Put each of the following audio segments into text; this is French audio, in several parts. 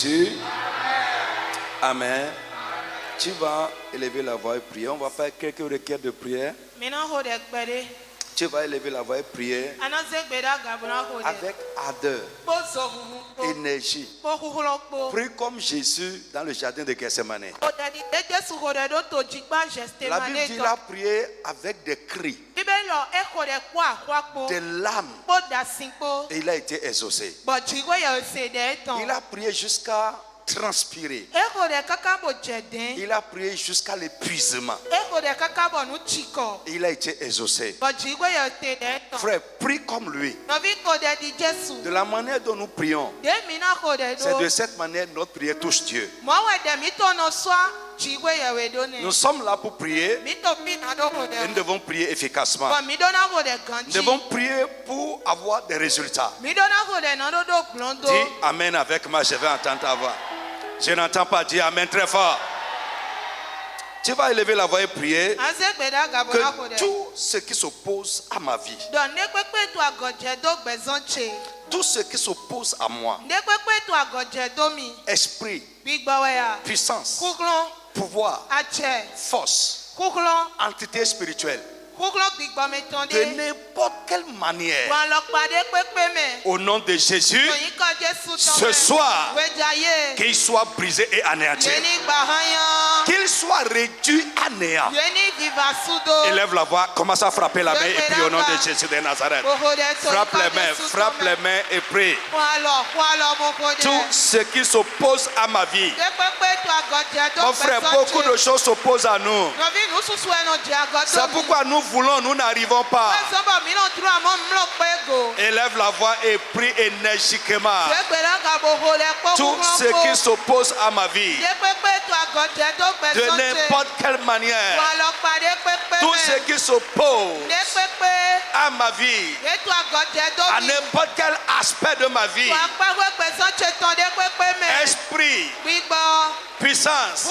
Jésus. Amen. Tu vas élever la voix et prier. On va faire quelques requêtes de prière. Tu vas élever la voix et prier avec ardeur, énergie. Prie comme Jésus dans le jardin de Gethsemane. La Bible dit qu'il a prié avec des cris, des larmes, et il a été exaucé. Il a prié jusqu'à transpirer. Il a prié jusqu'à l'épuisement. Il a été exaucé. Frère, prie comme lui. De la manière dont nous prions, c'est de cette manière que notre prière touche Dieu. Nous sommes là pour prier et nous devons prier efficacement. Nous devons prier pour avoir des résultats. Dis Amen avec moi, je vais entendre ta voix. Je n'entends pas dire Amen très fort. Tu vas élever la voix et prier que tout ce qui s'oppose à ma vie, tout ce qui s'oppose à moi, esprit, puissance, pouvoir, force, entité spirituelle, de n'importe quelle manière, au nom de Jésus, ce soir, qu'il soit brisé et anéanti, qu'il soit réduit à néant. Élève la voix, commence à frapper la main et prie au nom de Jésus de Nazareth. Frappe les mains et prie. Tout ce qui s'oppose à ma vie, mon frère, beaucoup de choses s'opposent à nous. C'est pourquoi nous n'arrivons pas. Élève la voix et prie énergiquement. Tout ce qui s'oppose à ma vie, de n'importe quelle manière, tout ce qui s'oppose à ma vie, à n'importe quel aspect de ma vie, esprit, puissance,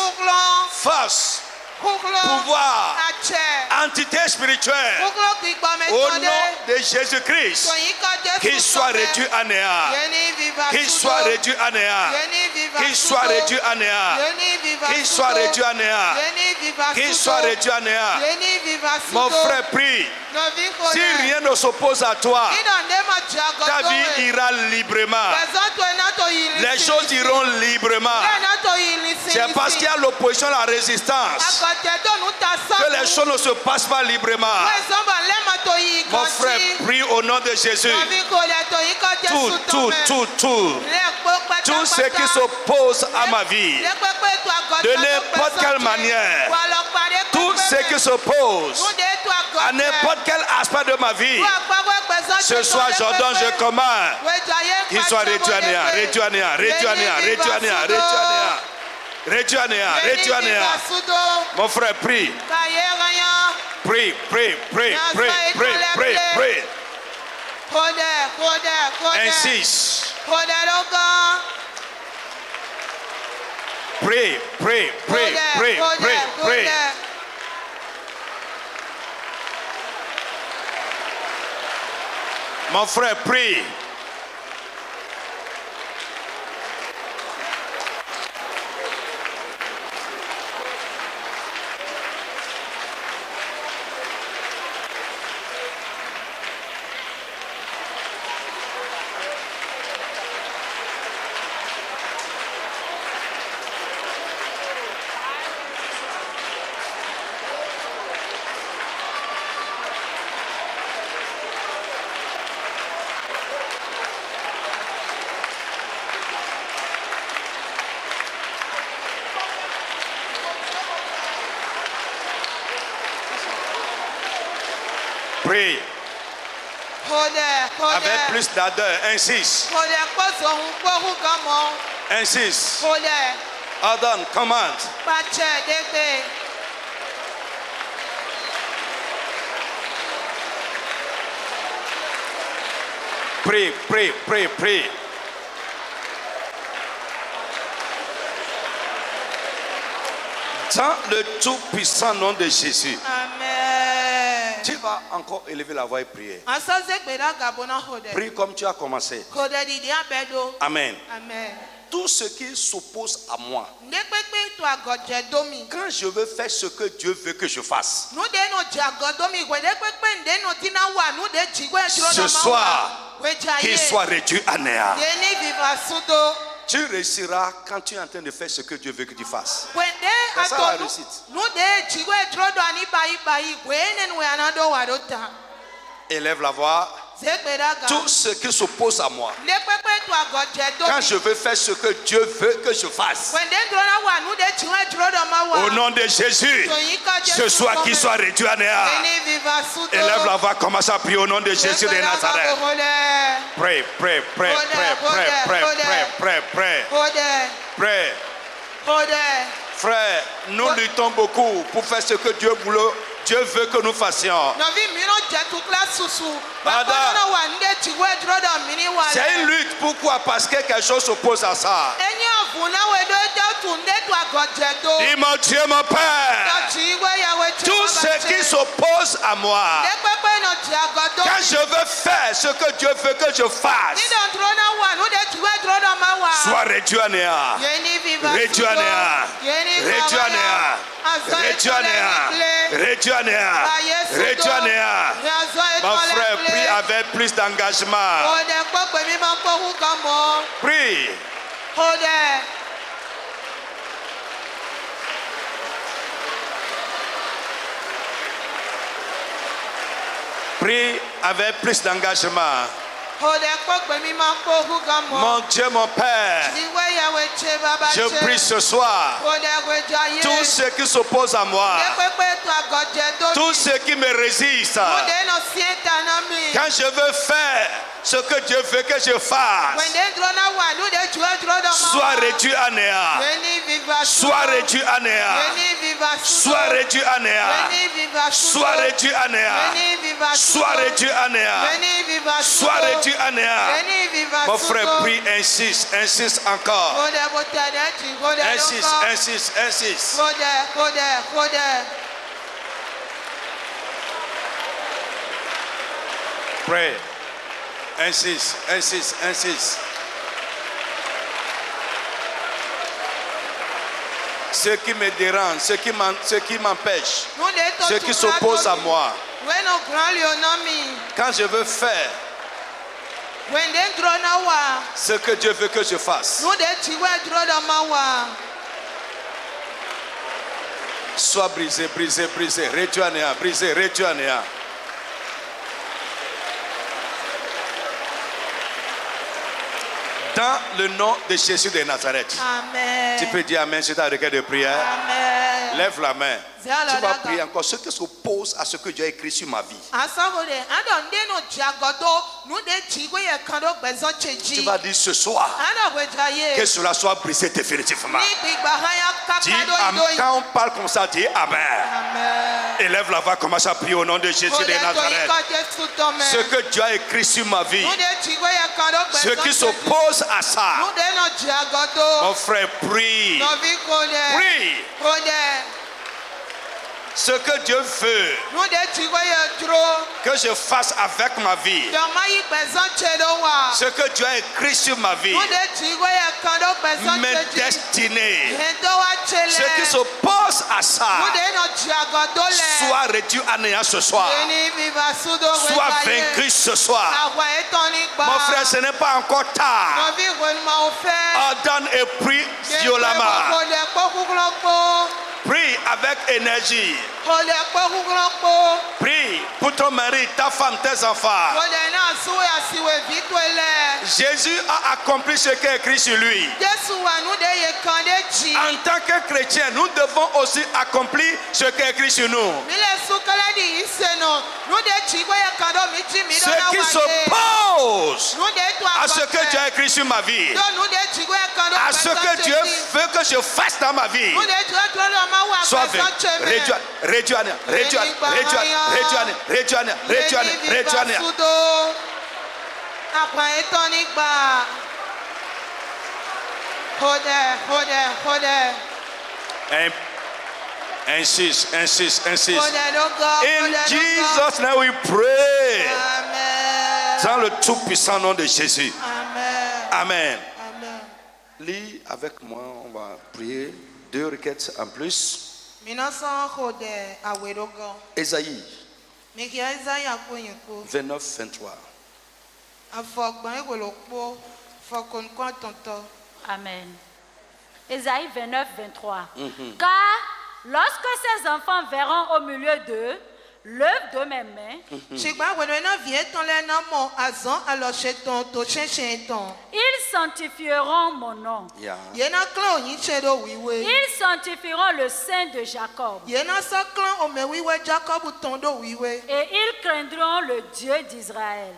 force, pouvoir, entité spirituelle, au nom de Jésus-Christ, qu'il soit réduit à néant, qu'il soit réduit à néant, qu'il soit réduit à néant, qu'il soit réduit à néant, qu'il soit réduit à néant. Mon frère, prie. Si rien ne s'oppose à toi, ta vie ira librement. Les choses iront librement. C'est parce qu'il y a l'opposition, la résistance, que les choses ne se passent pas librement. Mon frère, prie au nom de Jésus. Tout ce qui s'oppose à ma vie, de n'importe quelle manière, tout ce qui s'oppose à n'importe quel aspect de ma vie, ce soir, j'ordonne, je commande qu'il soit réduit à néant, réduit à néant, réduit à néant, réduit à néant, réduit à néant. Réduit à néant, réduit à néant. Mon frère, prie. Prie, prie, prie, prie, prie, prie, prie. Insiste. Prie, prie, prie, prie, prie, prie. Mon frère, prie. Prie. Avec plus d'ardeur, insiste. Insiste. Ordonne, commande. Prie, prie, prie, prie. Dans le tout-puissant nom de Jésus. Amen. Tu vas encore élever la voix et prier. Prie comme tu as commencé. Amen. Amen. tout ce qui s'oppose à moi, quand je veux faire ce que Dieu veut que je fasse, ce soir, qu'il soit réduit à néant. Tu réussiras quand tu es en train de faire ce que Dieu veut que tu fasses. C'est ça la réussite. Élève la voix. Tout ce qui s'oppose à moi, quand je veux faire ce que Dieu veut que je fasse, au nom de Jésus, ce soir qu'il soit réduit à néant. Élève la voix, commence à prier au nom de Jésus de Nazareth. Pray, pray, pray, pray, pray, pray, pray, pray, pray, pray. Frère, nous luttons beaucoup pour faire ce que Dieu veut que nous fassions. C'est une lutte. Pourquoi? Parce que quelque chose s'oppose à ça. Dis mon Dieu, mon Père, tout ce qui s'oppose à moi, quand je veux faire ce que Dieu veut que je fasse, soit réduit à néant. Réduit à néant. Réduit à néant. Réduit à néant. Réduit à néant. Réduit à néant. Mon frère, prie avec plus d'engagement. Prie. Prie avec plus d'engagement. Mon Dieu, mon Père, je prie ce soir, tout ce qui s'oppose à moi, tout ce qui me résiste, quand je veux faire ce que Dieu veut que je fasse, soit réduit à néant, soit réduit à néant, soit réduit à néant, soit réduit à néant, soit réduit à néant, soit réduit à néant. Mon frère, prie, insiste, insiste encore. Insiste, insiste, insiste. Pray. Insiste, insiste, insiste. Ce qui me dérange, ce qui m'empêche, ce qui s'oppose à moi, quand je veux faire ce que Dieu veut que je fasse, soit brisé, brisé, brisé, réduit à néant, brisé, réduit à néant. Dans le nom de Jésus de Nazareth. Amen. Tu peux dire Amen sur ta requête de prière. Amen. Lève la main. Tu vas prier encore ce qui s'oppose à ce que Dieu a écrit sur ma vie. Tu vas dire ce soir que cela soit brisé définitivement. Dis, quand on parle comme ça, dis Amen. Amen. Élève la voix, commence à prier au nom de Jésus de Nazareth. Ce que Dieu a écrit sur ma vie, ce qui s'oppose à ça, mon frère, prie. Prie. Ce que Dieu veut que je fasse avec ma vie, ce que Dieu a écrit sur ma vie, mes destinées, ce qui s'oppose à ça, soit réduit à néant ce soir, soit vaincu ce soir. Mon frère, ce n'est pas encore tard. Ordonne et prie violemment. Prie avec énergie. Prie pour ton mari, ta femme, tes enfants. Jésus a accompli ce qui est écrit sur lui. En tant que chrétien, nous devons aussi accomplir ce qui est écrit sur nous. Ce qui s'oppose à ce que Dieu a écrit sur ma vie, à ce que Dieu veut que je fasse dans ma vie, soit réduit à néant, réduit à néant, réduit à néant, réduit à néant, réduit à néant, réduit à néant. Insiste, insiste, insiste. In Jesus' name we pray. Dans le tout puissant nom de Jésus. Amen. Amen. Lis avec moi, on va prier 2 requêtes en plus. Ésaïe 29-23. Amen. Ésaïe 29-23. Car lorsque ces enfants verront au milieu d'eux l'œuvre de mes mains, ils sanctifieront mon nom. Yeah. Ils sanctifieront le Saint de Jacob. Et ils craindront le Dieu d'Israël.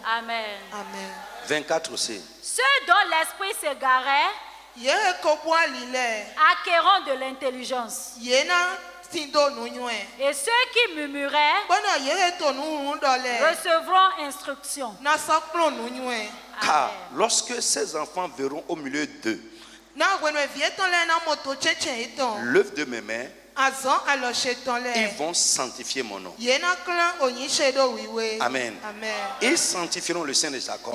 Amen. 24 aussi. Ceux dont l'esprit s'égarait acquerront de l'intelligence. Et ceux qui murmuraient recevront instruction. Car lorsque ces enfants verront au milieu d'eux l'œuvre de mes mains, ils vont sanctifier mon nom. Amen. Ils sanctifieront le Saint de Jacob.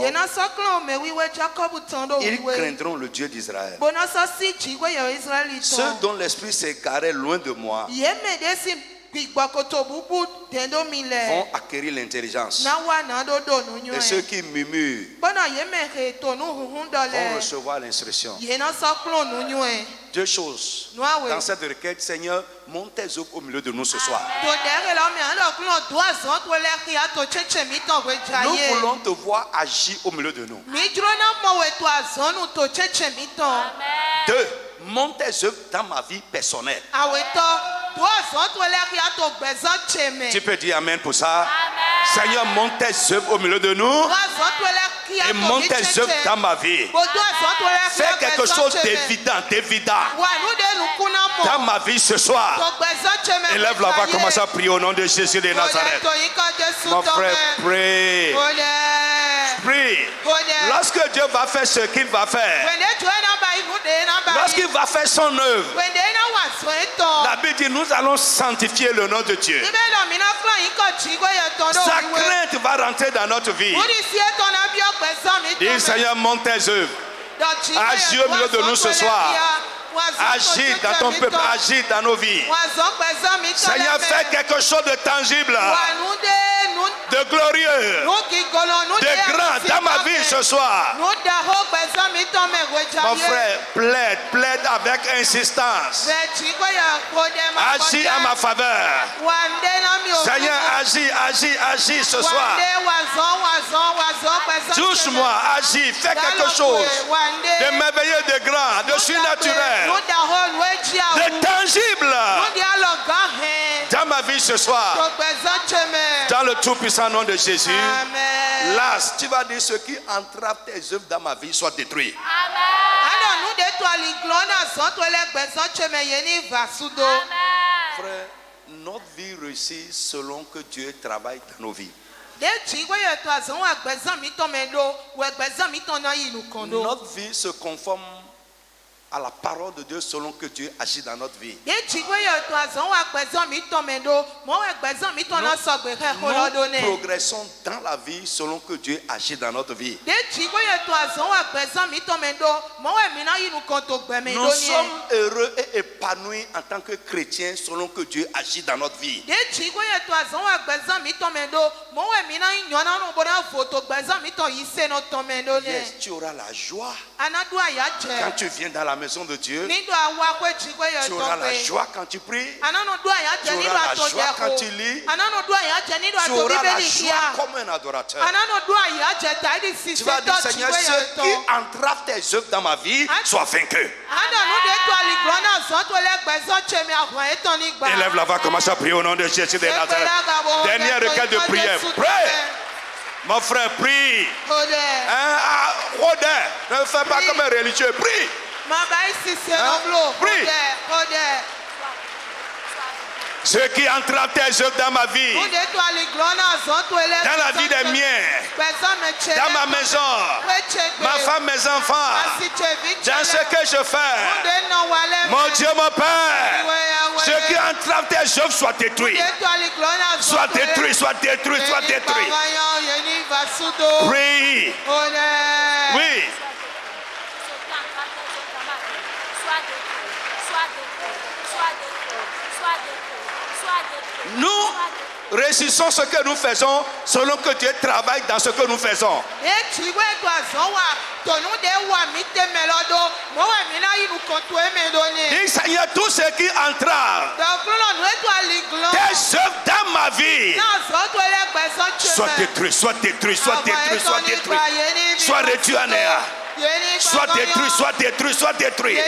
Ils craindront le Dieu d'Israël. Ceux dont l'esprit s'égarait loin de moi vont acquérir l'intelligence. Et ceux qui murmurent vont recevoir l'instruction. 2 choses. Dans cette requête, Seigneur, monte tes œuvres au milieu de nous ce soir. Nous voulons te voir agir au milieu de nous. 2. Monte tes œuvres dans ma vie personnelle. Tu peux dire Amen pour ça? Amen. Seigneur, monte tes œuvres au milieu de nous et monte tes œuvres dans ma vie. Fais quelque chose d'évident dans ma vie ce soir. Élève la voix, commence à prier au nom de Jésus de Nazareth. Mon frère, prie. Prie. Lorsque Dieu va faire ce qu'il va faire, lorsqu'il va faire son œuvre, la Bible dit nous allons sanctifier le nom de Dieu. Sa crainte va rentrer dans notre vie. Dis Seigneur, monte tes œuvres. Agis au milieu de nous ce soir. Agis dans ton peuple, agis dans nos vies. Seigneur, fais quelque chose de tangible, de glorieux, de grand dans ma vie ce soir. Mon frère, plaide avec insistance. Agis à ma faveur. Seigneur, agis ce soir. Touche-moi, agis, fais quelque chose de merveilleux, de grand, de surnaturel, de tangible dans ma vie ce soir. Dans le tout puissant nom de Jésus. Là, tu vas dire ce qui entrave tes œuvres dans ma vie soit détruit. Frère, notre vie réussit selon que Dieu travaille dans nos vies. Notre vie se conforme à la parole de Dieu selon que Dieu agit dans notre vie. Nous progressons dans la vie selon que Dieu agit dans notre vie. Nous sommes heureux et épanouis en tant que chrétiens selon que Dieu agit dans notre vie. Yes, tu auras la joie quand tu viens dans la maison de Dieu. Tu auras la joie quand tu pries. Tu auras la joie quand tu lis. Tu auras la joie comme un adorateur. Tu vas dire Seigneur, ceux qui entravent tes œuvres dans ma vie soient vaincus. Élève la voix, commence à prier au nom de Jésus de Nazareth. Dernière requête de prière. Prie. Mon frère, prie. Ne fais pas comme un religieux. Prie. Prie. Ceux qui entravent tes œuvres dans ma vie, dans la vie des miens, dans ma maison, ma femme, mes enfants, dans ce que je fais, mon Dieu, mon Père, ceux qui entravent tes œuvres soient détruits. Soient détruits, soient détruits, soient détruits. Prie. Oui. Nous réussissons ce que nous faisons selon que Dieu travaille dans ce que nous faisons. Dis Seigneur, tout ce qui entravent tes œuvres dans ma vie soit détruit, soit détruit, soit détruit, soit détruit, soit réduit à néant, soit détruit, soit détruit, soit détruit.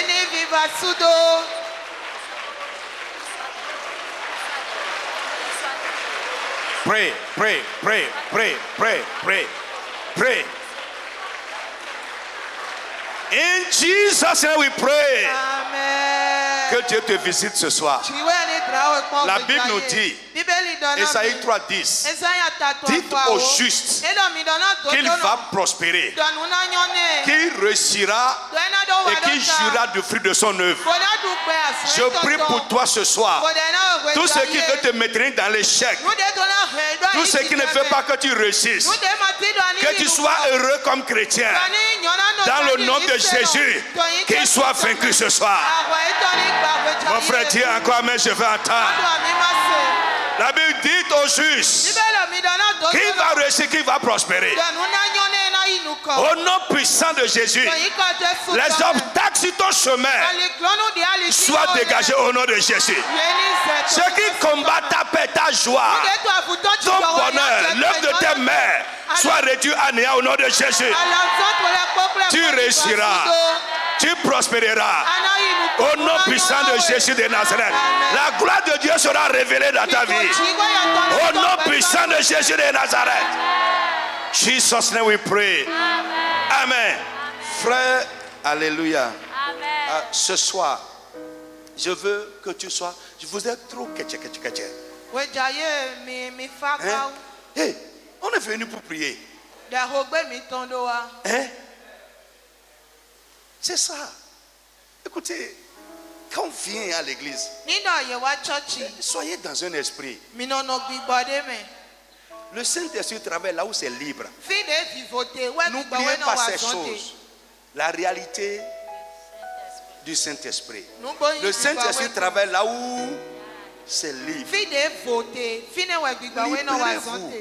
Pray, pray, pray, pray, pray, pray, pray. In Jesus' name we pray. Amen. Que Dieu te visite ce soir. La Bible nous dit, Ésaïe 3:10, dites au juste qu'il va prospérer, qu'il réussira et qu'il jouira du fruit de son œuvre. Je prie pour toi ce soir. Tout ce qui veut te maintenir dans l'échec, tout ce qui ne veut pas que tu réussisses, que tu sois heureux comme chrétien, dans le nom de Jésus, qu'il soit vaincu ce soir. Mon frère, dis encore, mais je vais entendre. La Bible dit au juste qu'il va réussir, qu'il va prospérer. Au nom puissant de Jésus, les obstacles sur ton chemin soient dégagés au nom de Jésus. Ceux qui combattent ta paix, ta joie, ton bonheur, l'œuvre de tes mains soit réduit à néant au nom de Jésus. Tu réussiras, tu prospéreras. Au nom puissant de Jésus de Nazareth, la gloire de Dieu sera révélée dans ta vie. Au nom puissant de Jésus de Nazareth. Jesus' name we pray. Amen. Frère, alléluia. Ce soir, je veux que tu sois. Vous êtes trop ketché. Hey, on est venu pour prier. Hein? C'est ça. Écoutez, quand on vient à l'église, soyez dans un esprit. Le Saint-Esprit travaille là où c'est libre. N'oubliez pas ces choses. La réalité du Saint-Esprit. Le Saint-Esprit travaille là où c'est libre. Libérez-vous.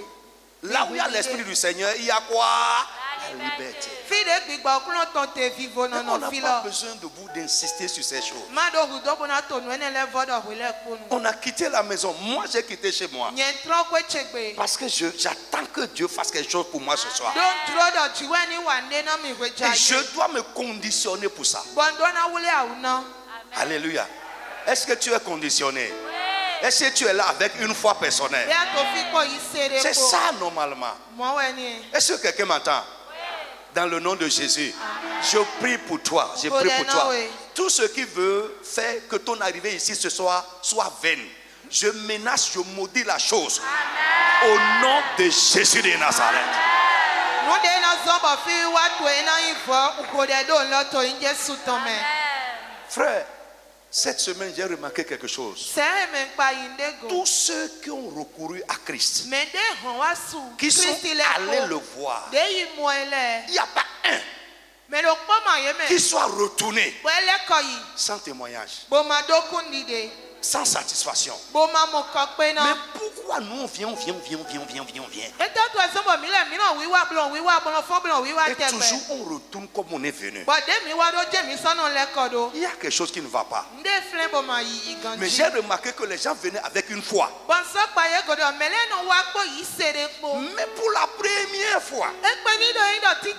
Là où il y a l'Esprit du Seigneur, il y a quoi? La liberté. Mais on n'a pas besoin de vous d'insister sur ces choses. On a quitté la maison. Moi, j'ai quitté chez moi. Parce que j'attends que Dieu fasse quelque chose pour moi ce soir. Et je dois me conditionner pour ça. Alléluia. Est-ce que tu es conditionné? Est-ce que tu es là avec une foi personnelle? C'est ça normalement. Est-ce que quelqu'un m'entend? Dans le nom de Jésus, je prie pour toi. Je prie pour toi. Tout ce qui veut faire que ton arrivée ici ce soir soit vaine, je menace, je maudis la chose. Au nom de Jésus de Nazareth. Frère, cette semaine, j'ai remarqué quelque chose. Tous ceux qui ont recouru à Christ, qui sont allés le voir, il n'y a pas un qui soit retourné sans témoignage, sans satisfaction. Mais pourquoi nous on vient? Et toujours on retourne comme on est venu. Il y a quelque chose qui ne va pas. Mais j'ai remarqué que les gens venaient avec une foi. Mais pour la première fois, des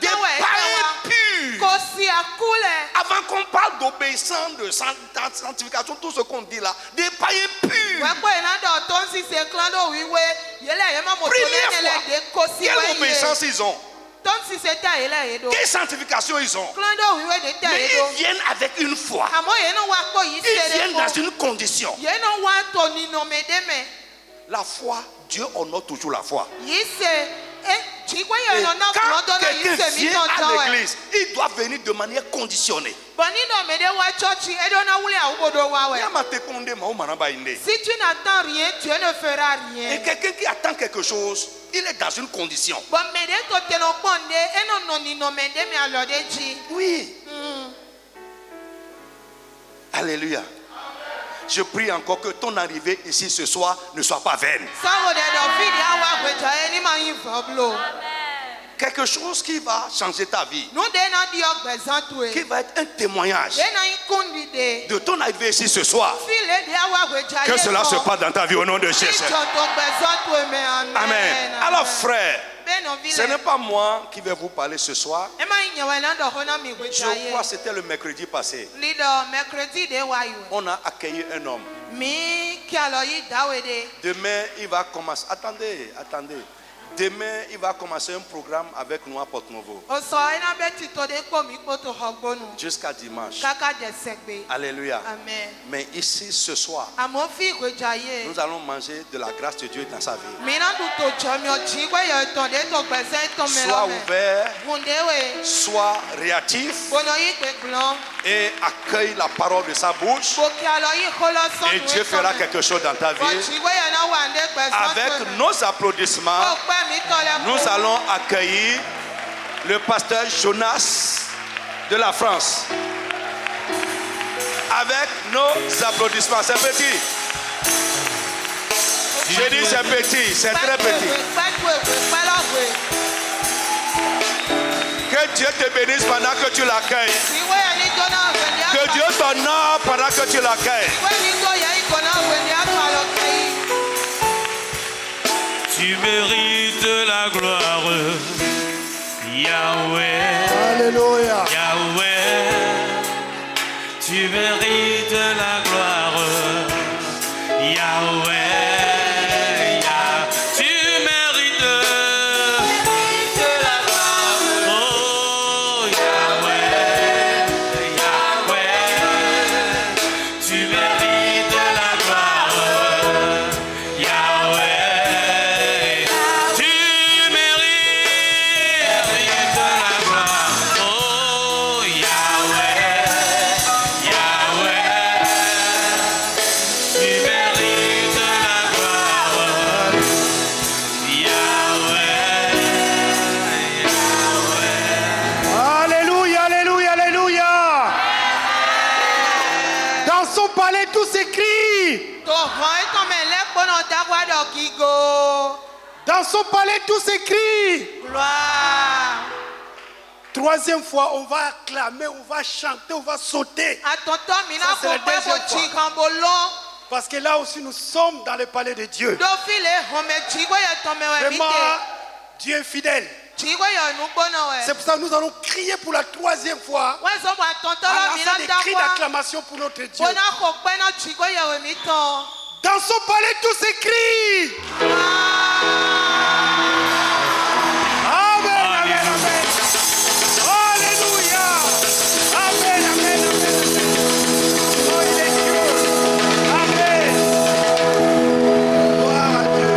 païens purs. Avant qu'on parle d'obéissance, de sanctification, tout ce qu'on dit là, des païens purs. Première fois, quelle obéissance ils ont? Quelle sanctification ils ont? Mais ils viennent avec une foi. Ils viennent dans une condition. La foi, Dieu honore toujours la foi. Et quand quelqu'un vient à l'église, il doit venir de manière conditionnée. Si tu n'attends rien, Dieu ne fera rien. Et quelqu'un qui attend quelque chose, il est dans une condition. Oui. Alléluia. Je prie encore que ton arrivée ici ce soir ne soit pas vaine. Quelque chose qui va changer ta vie, qui va être un témoignage de ton arrivée ici ce soir. Que cela se passe dans ta vie au nom de Jésus. Amen. Alors frère, ce n'est pas moi qui vais vous parler ce soir. Je crois que c'était le mercredi passé. On a accueilli un homme. Demain, il va commencer. Attendez. Demain, il va commencer un programme avec nous à Porto-Novo. Jusqu'à dimanche. Alléluia. Amen. Mais ici, ce soir, nous allons manger de la grâce de Dieu dans sa vie. Sois ouvert, sois réactif et accueille la parole de sa bouche. Et Dieu fera quelque chose dans ta vie. Avec nos applaudissements, nous allons accueillir le pasteur Jonas de la France. Avec nos applaudissements. C'est petit. Je dis c'est petit, c'est très petit. Que Dieu te bénisse pendant que tu l'accueilles. Que Dieu t'honore pendant que tu l'accueilles. Tu mérites la gloire, Yahweh. Alléluia. Yahweh, tu mérites la gloire, Yahweh. Tu mérites la gloire, oh Yahweh, Yahweh. Tu mérites la gloire, Yahweh. Dans son palais, tout s'écrit. Gloire. Troisième fois, on va acclamer, on va chanter, on va sauter. Ça, c'est la deuxième fois. Parce que là aussi, nous sommes dans le palais de Dieu. Vraiment, Dieu est fidèle. C'est pour ça que nous allons crier pour la troisième fois. Lancer des cris d'acclamation pour notre Dieu. Dans son palais, tout s'écrit. Amen, amen, amen. Alléluia. Amen, amen, amen. Oh, il est Dieu. Amen. Gloire à Dieu.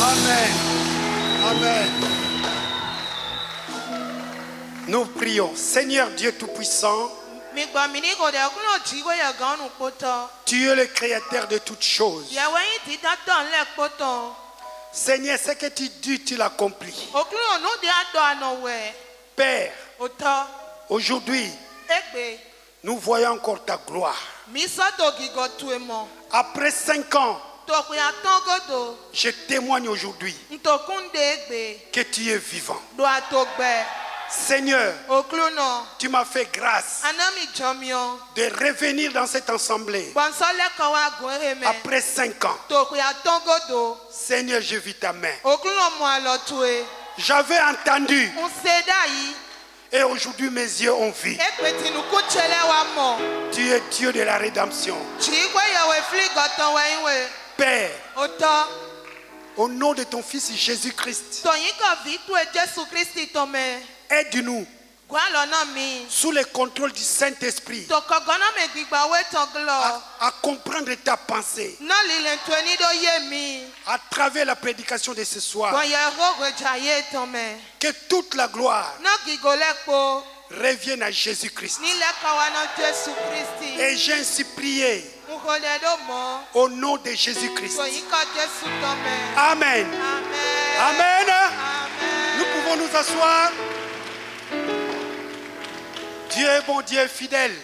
Amen. Amen. Nous prions, Seigneur Dieu Tout-Puissant, tu es le créateur de toutes choses. Seigneur, ce que tu dis, tu l'accomplis. Père, aujourd'hui, nous voyons encore ta gloire. Après 5 ans, je témoigne aujourd'hui que tu es vivant. Seigneur, tu m'as fait grâce de revenir dans cette assemblée après 5 ans. Seigneur, je vis ta main. J'avais entendu et aujourd'hui mes yeux ont vu. Tu es Dieu de la rédemption. Père, au nom de ton Fils Jésus-Christ, aide-nous sous le contrôle du Saint-Esprit à comprendre ta pensée à travers la prédication de ce soir. Que toute la gloire revienne à Jésus-Christ. Et j'ai ainsi prié Au nom de Jésus-Christ. Amen. Amen. Nous pouvons nous asseoir. Dieu est bon, Dieu est fidèle.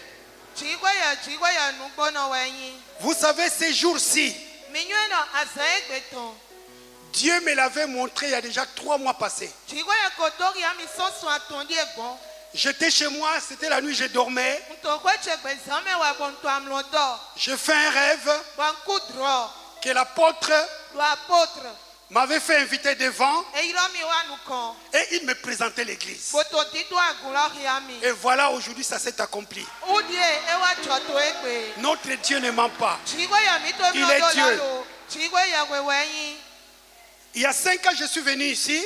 Vous savez, ces jours-ci, Dieu me l'avait montré il y a déjà 3 mois passés. J'étais chez moi, c'était la nuit, je dormais. J'ai fait un rêve que l'apôtre m'avait fait inviter devant et il me présentait l'église. Et voilà, aujourd'hui, ça s'est accompli. Notre Dieu ne ment pas. Il est Dieu. Il y a 5 ans, je suis venu ici.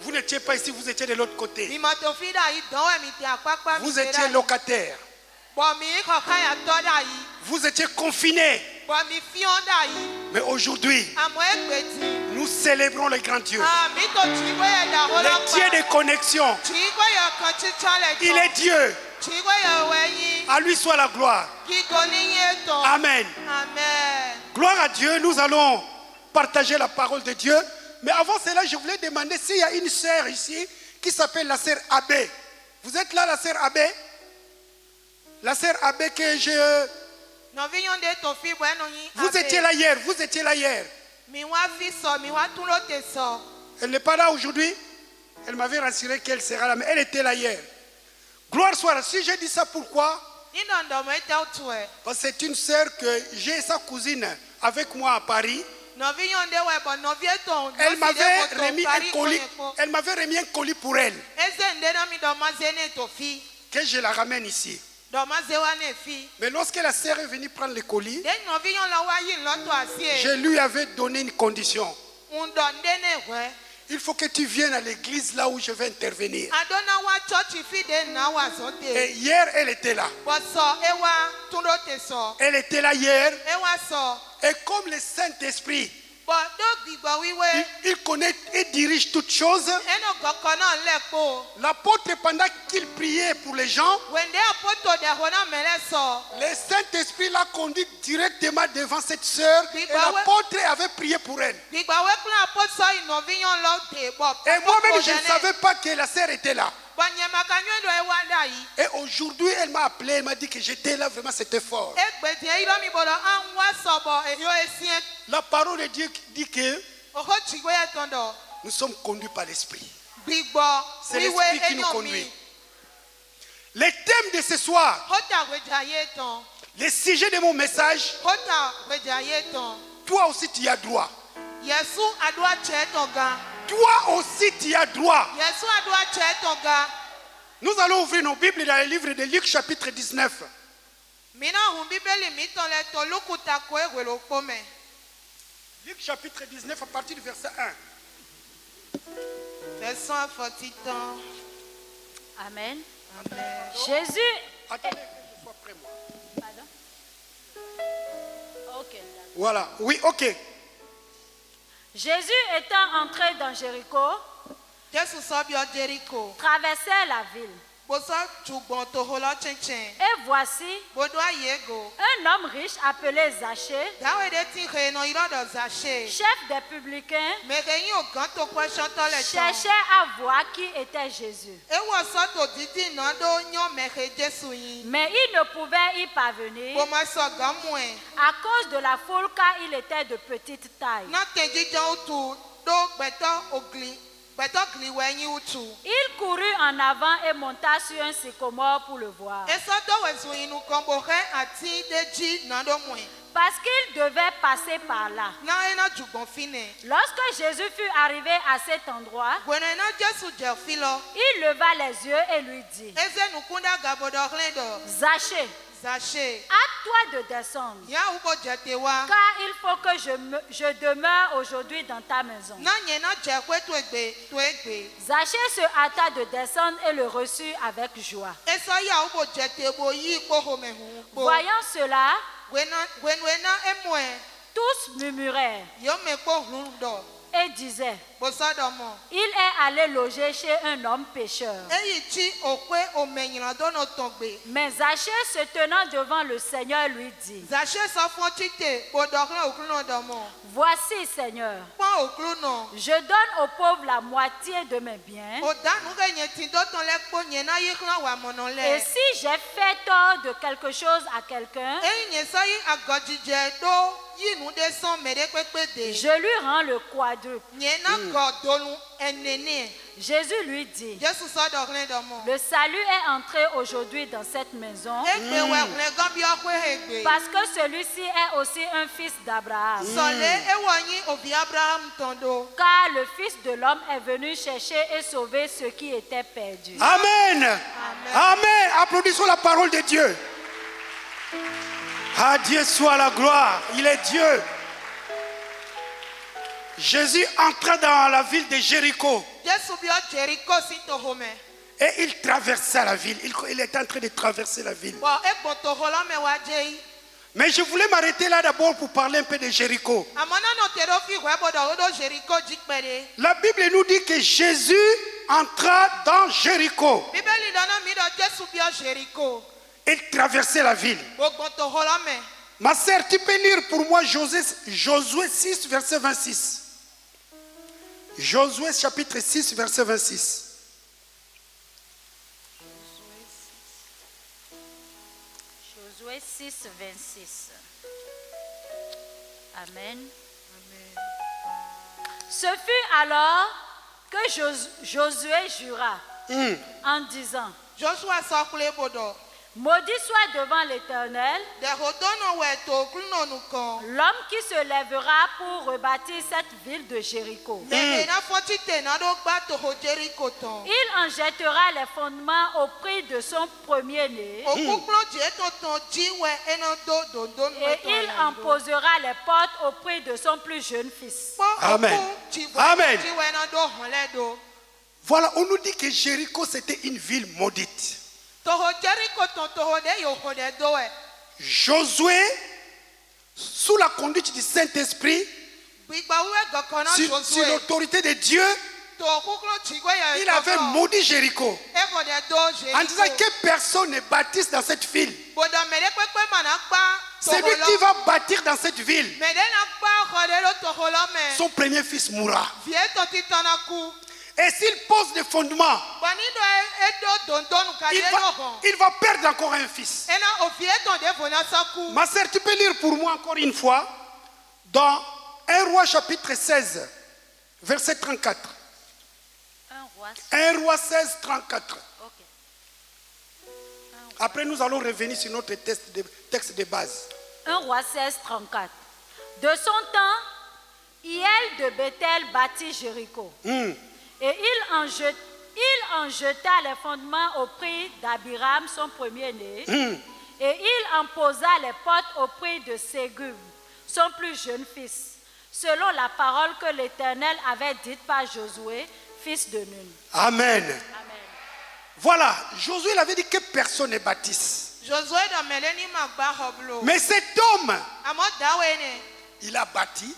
Vous n'étiez pas ici, vous étiez de l'autre côté. Vous étiez locataire. Vous étiez confiné. Mais aujourd'hui, nous célébrons le grand Dieu. Le Dieu des connexions. Il est Dieu. À lui soit la gloire. Amen. Gloire à Dieu, nous allons partager la parole de Dieu. Mais avant cela, je voulais demander s'il y a une sœur ici qui s'appelle la sœur Abbé. Vous êtes là, la sœur Abbé? La sœur Abbé que je... Vous étiez là hier, vous étiez là hier. Elle n'est pas là aujourd'hui. Elle m'avait rassuré qu'elle sera là, mais elle était là hier. Gloire soit là. Si je dis ça, pourquoi? Parce que c'est une sœur que j'ai, sa cousine, avec moi à Paris. Elle m'avait remis un colis. Elle m'avait remis un colis pour elle. Que je la ramène ici. Mais lorsque la sœur est venue prendre le colis, je lui avais donné une condition. Il faut que tu viennes à l'église là où je vais intervenir. Et hier, elle était là. Elle était là hier. Et comme le Saint-Esprit, il connaît et dirige toutes choses. L'apôtre, pendant qu'il priait pour les gens, le Saint-Esprit l'a conduit directement devant cette sœur. Et l'apôtre avait prié pour elle. Et moi-même, je ne savais pas que la sœur était là. Et aujourd'hui, elle m'a appelé, elle m'a dit que j'étais là, vraiment, c'était fort. La parole de Dieu dit que nous sommes conduits par l'Esprit. C'est l'Esprit qui nous conduit. Le thème de ce soir, le sujet de mon message, toi aussi tu as droit. Toi aussi tu as droit. Nous allons ouvrir nos Bibles dans le livre de Luc chapitre 19. Luc chapitre 19 à partir du verset 1. Amen. Jésus. Attendez que je sois prêt, moi. Pardon? Ok. Voilà, oui, ok. Jésus étant entré dans Jéricho, traversait la ville. Et voici un homme riche appelé Zachée, chef des publicains, cherchait à voir qui était Jésus. Mais il ne pouvait y parvenir à cause de la foule, car il était de petite taille. Il courut en avant et monta sur un sycomore pour le voir, parce qu'il devait passer par là. Lorsque Jésus fut arrivé à cet endroit, il leva les yeux et lui dit: Zachée, hâte-toi de descendre, car il faut que je demeure aujourd'hui dans ta maison. Zachée se hâta de descendre et le reçut avec joie. Voyant cela, tous murmurèrent et disaient: Il est allé loger chez un homme pécheur. Mais Zachée, se tenant devant le Seigneur, lui dit: Voici, Seigneur, je donne aux pauvres la moitié de mes biens. Et si j'ai fait tort de quelque chose à quelqu'un, je lui rends le quadruple. Jésus lui dit: le salut est entré aujourd'hui dans cette maison, parce que celui-ci est aussi un fils d'Abraham. Car le Fils de l'homme est venu chercher et sauver ceux qui étaient perdus. Amen. Amen. Amen. Applaudissons la parole de Dieu. À Dieu soit la gloire. Il est Dieu. Jésus entra dans la ville de Jéricho. Et il traversait la ville. Il était en train de traverser la ville. Mais je voulais m'arrêter là d'abord pour parler un peu de Jéricho. La Bible nous dit que Jésus entra dans Jéricho. Il traversait la ville. Ma sœur, tu peux lire pour moi Josué 6, verset 26. Josué chapitre 6, verset 26. Josué 6, 26. Amen. Ce fut alors que Josué jura en disant: Maudit soit devant l'Éternel l'homme qui se lèvera pour rebâtir cette ville de Jéricho. Il en jettera les fondements au prix de son premier-né, et il en posera les portes au prix de son plus jeune fils. Amen. Amen. Voilà, on nous dit que Jéricho c'était une ville maudite. Josué, sous la conduite du Saint-Esprit, sur l'autorité de Dieu, il avait maudit Jéricho en disant que personne ne bâtisse dans cette ville. Celui qui va bâtir dans cette ville, son premier fils mourra. Et s'il pose des fondements, il va perdre encore un fils. Ma sœur, tu peux lire pour moi encore une fois dans 1 Roi chapitre 16, verset 34. 1 Roi 16, 34. Après, nous allons revenir sur notre texte de base. 1 Roi 16, 34. De son temps, Hiel de Bethel bâtit Jéricho. Et il en jeta les fondements au prix d'Abiram, son premier-né. Et il en posa les portes au prix de Ségub, son plus jeune fils, selon la parole que l'Éternel avait dite par Josué, fils de Nun. Amen. Amen. Voilà, Josué avait dit que personne ne bâtisse. Mais cet homme, il a bâti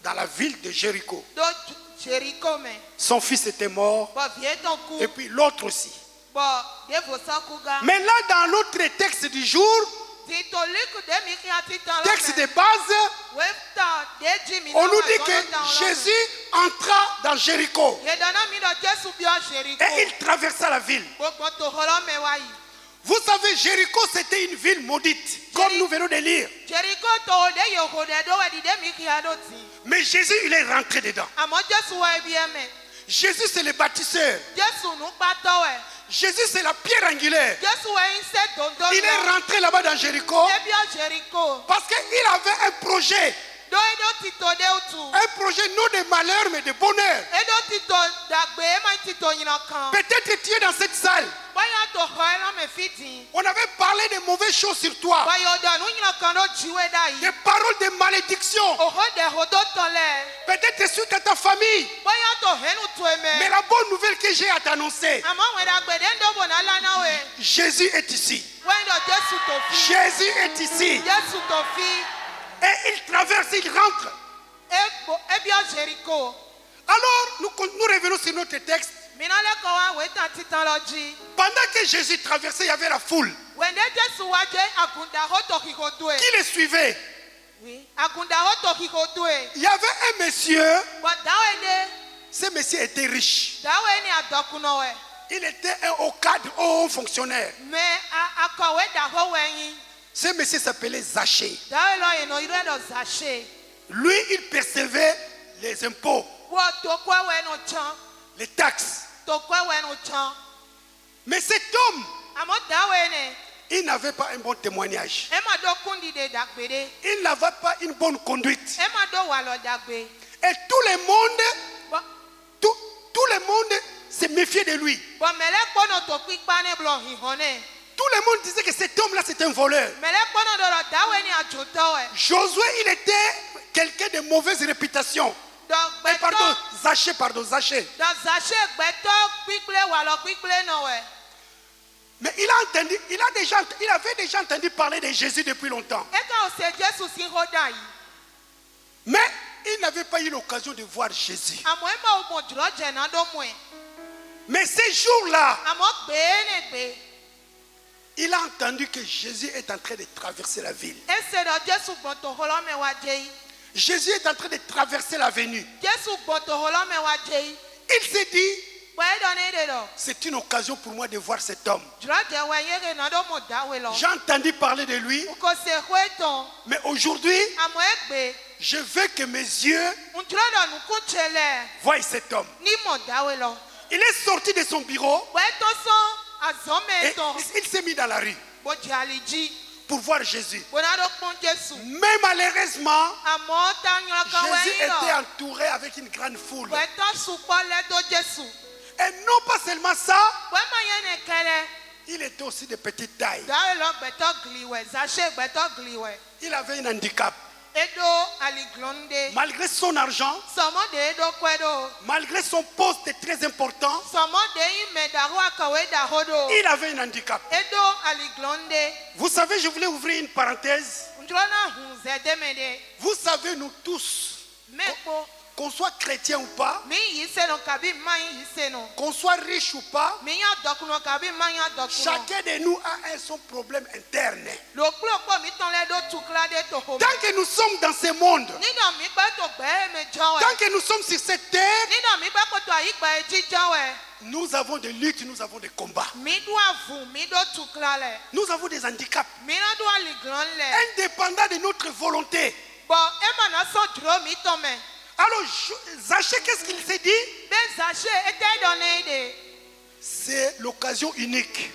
dans la ville de Jéricho. Son fils était mort, et puis l'autre aussi. Mais là, dans l'autre texte du jour, texte de base, on nous dit que Jésus entra dans Jéricho et il traversa la ville. Vous savez, Jéricho c'était une ville maudite, comme nous venons de lire. Mais Jésus, il est rentré dedans. Jésus, c'est le bâtisseur. Jésus, c'est la pierre angulaire. Il est rentré là-bas dans Jéricho parce qu'il avait un projet. Un projet non de malheur mais de bonheur. Peut-être tu es dans cette salle. On avait parlé de mauvaises choses sur toi. Des paroles de malédiction. Peut-être suite à ta famille. Mais la bonne nouvelle que j'ai à t'annoncer, Jésus est ici. Jésus est ici. Et il traverse, il rentre. Alors, nous revenons sur notre texte. Pendant que Jésus traversait, il y avait la foule qui le suivait. Il y avait un monsieur. Ce monsieur était riche. Il était un haut cadre, haut fonctionnaire. Ce monsieur s'appelait Zachée. Lui, il percevait les impôts, les taxes. Mais cet homme, il n'avait pas un bon témoignage. Il n'avait pas une bonne conduite. Et tout le monde se méfiait de lui. Tout le monde disait que cet homme-là, c'est un voleur. Josué, il était quelqu'un de mauvaise réputation. Zachée. Mais il avait déjà entendu parler de Jésus depuis longtemps. Mais il n'avait pas eu l'occasion de voir Jésus. Mais ce jour-là, il a entendu que Jésus est en train de traverser la ville. Jésus est en train de traverser l'avenue. Il s'est dit, c'est une occasion pour moi de voir cet homme. J'ai entendu parler de lui. Mais aujourd'hui, je veux que mes yeux voient cet homme. Il est sorti de son bureau et il s'est mis dans la rue pour voir Jésus. Mais malheureusement, Jésus était entouré avec une grande foule. Et non pas seulement ça, il était aussi de petite taille. Il avait un handicap. Malgré son argent, malgré son poste très important, il avait un handicap. Vous savez, je voulais ouvrir une parenthèse. Vous savez, nous tous, qu'on soit chrétien ou pas, qu'on soit riche ou pas, chacun de nous a son problème interne. Tant que nous sommes dans ce monde, tant que nous sommes sur cette terre, nous avons des luttes, nous avons des combats. Nous avons des handicaps. Indépendants de notre volonté. Alors, Zachée, qu'est-ce qu'il s'est dit? C'est l'occasion unique.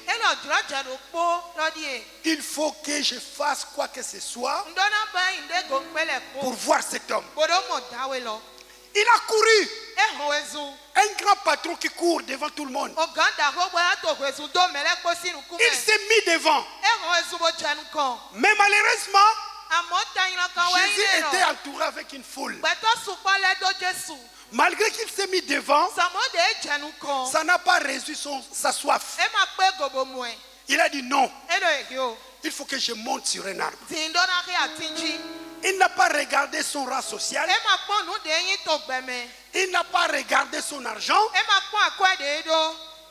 Il faut que je fasse quoi que ce soit pour voir cet homme. Il a couru. Un grand patron qui court devant tout le monde. Il s'est mis devant. Mais malheureusement, Jésus était entouré avec une foule. Malgré qu'il s'est mis devant, ça n'a pas résout sa soif. Il a dit non. Il faut que je monte sur un arbre. Il n'a pas regardé son rang social. Il n'a pas regardé son argent.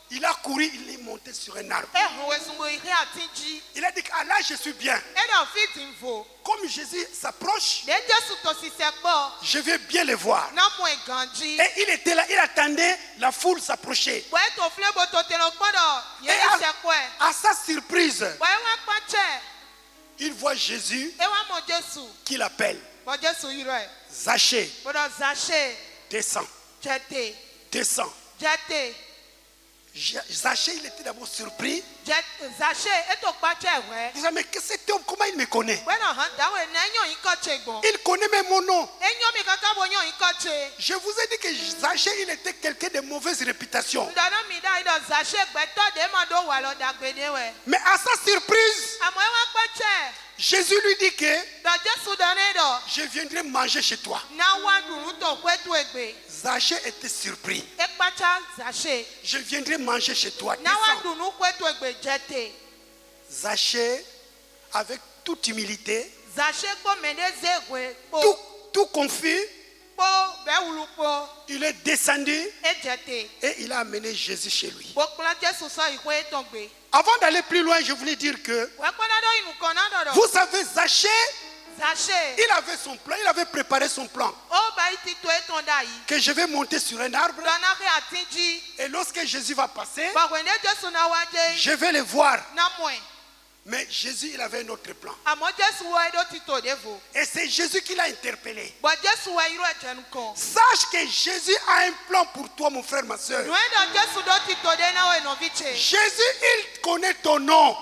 Il a couru, il est monté sur un arbre. Il a dit ah là je suis bien. Comme Jésus s'approche, je vais bien le voir. Et il était là, il attendait la foule s'approcher. Et à sa surprise, il voit Jésus qui l'appelle. Zachée, descends. Descends. Zachée, il était d'abord surpris. Il disait, mais que cet homme, comment il me connaît? Il connaît même mon nom. Je vous ai dit que Zachée, il était quelqu'un de mauvaise réputation. Mais à sa surprise, Jésus lui dit que je viendrai manger chez toi. Zachée était surpris. Je viendrai manger chez toi. Zachée, avec toute humilité, tout confus, Il est descendu et il a amené Jésus chez lui. Avant d'aller plus loin, je voulais dire que, vous savez, Zachée, il avait son plan, il avait préparé son plan. Que je vais monter sur un arbre et lorsque Jésus va passer, je vais le voir. Mais Jésus, il avait un autre plan. Et c'est Jésus qui l'a interpellé. Sache que Jésus a un plan pour toi, mon frère, ma soeur. Jésus, il connaît ton nom.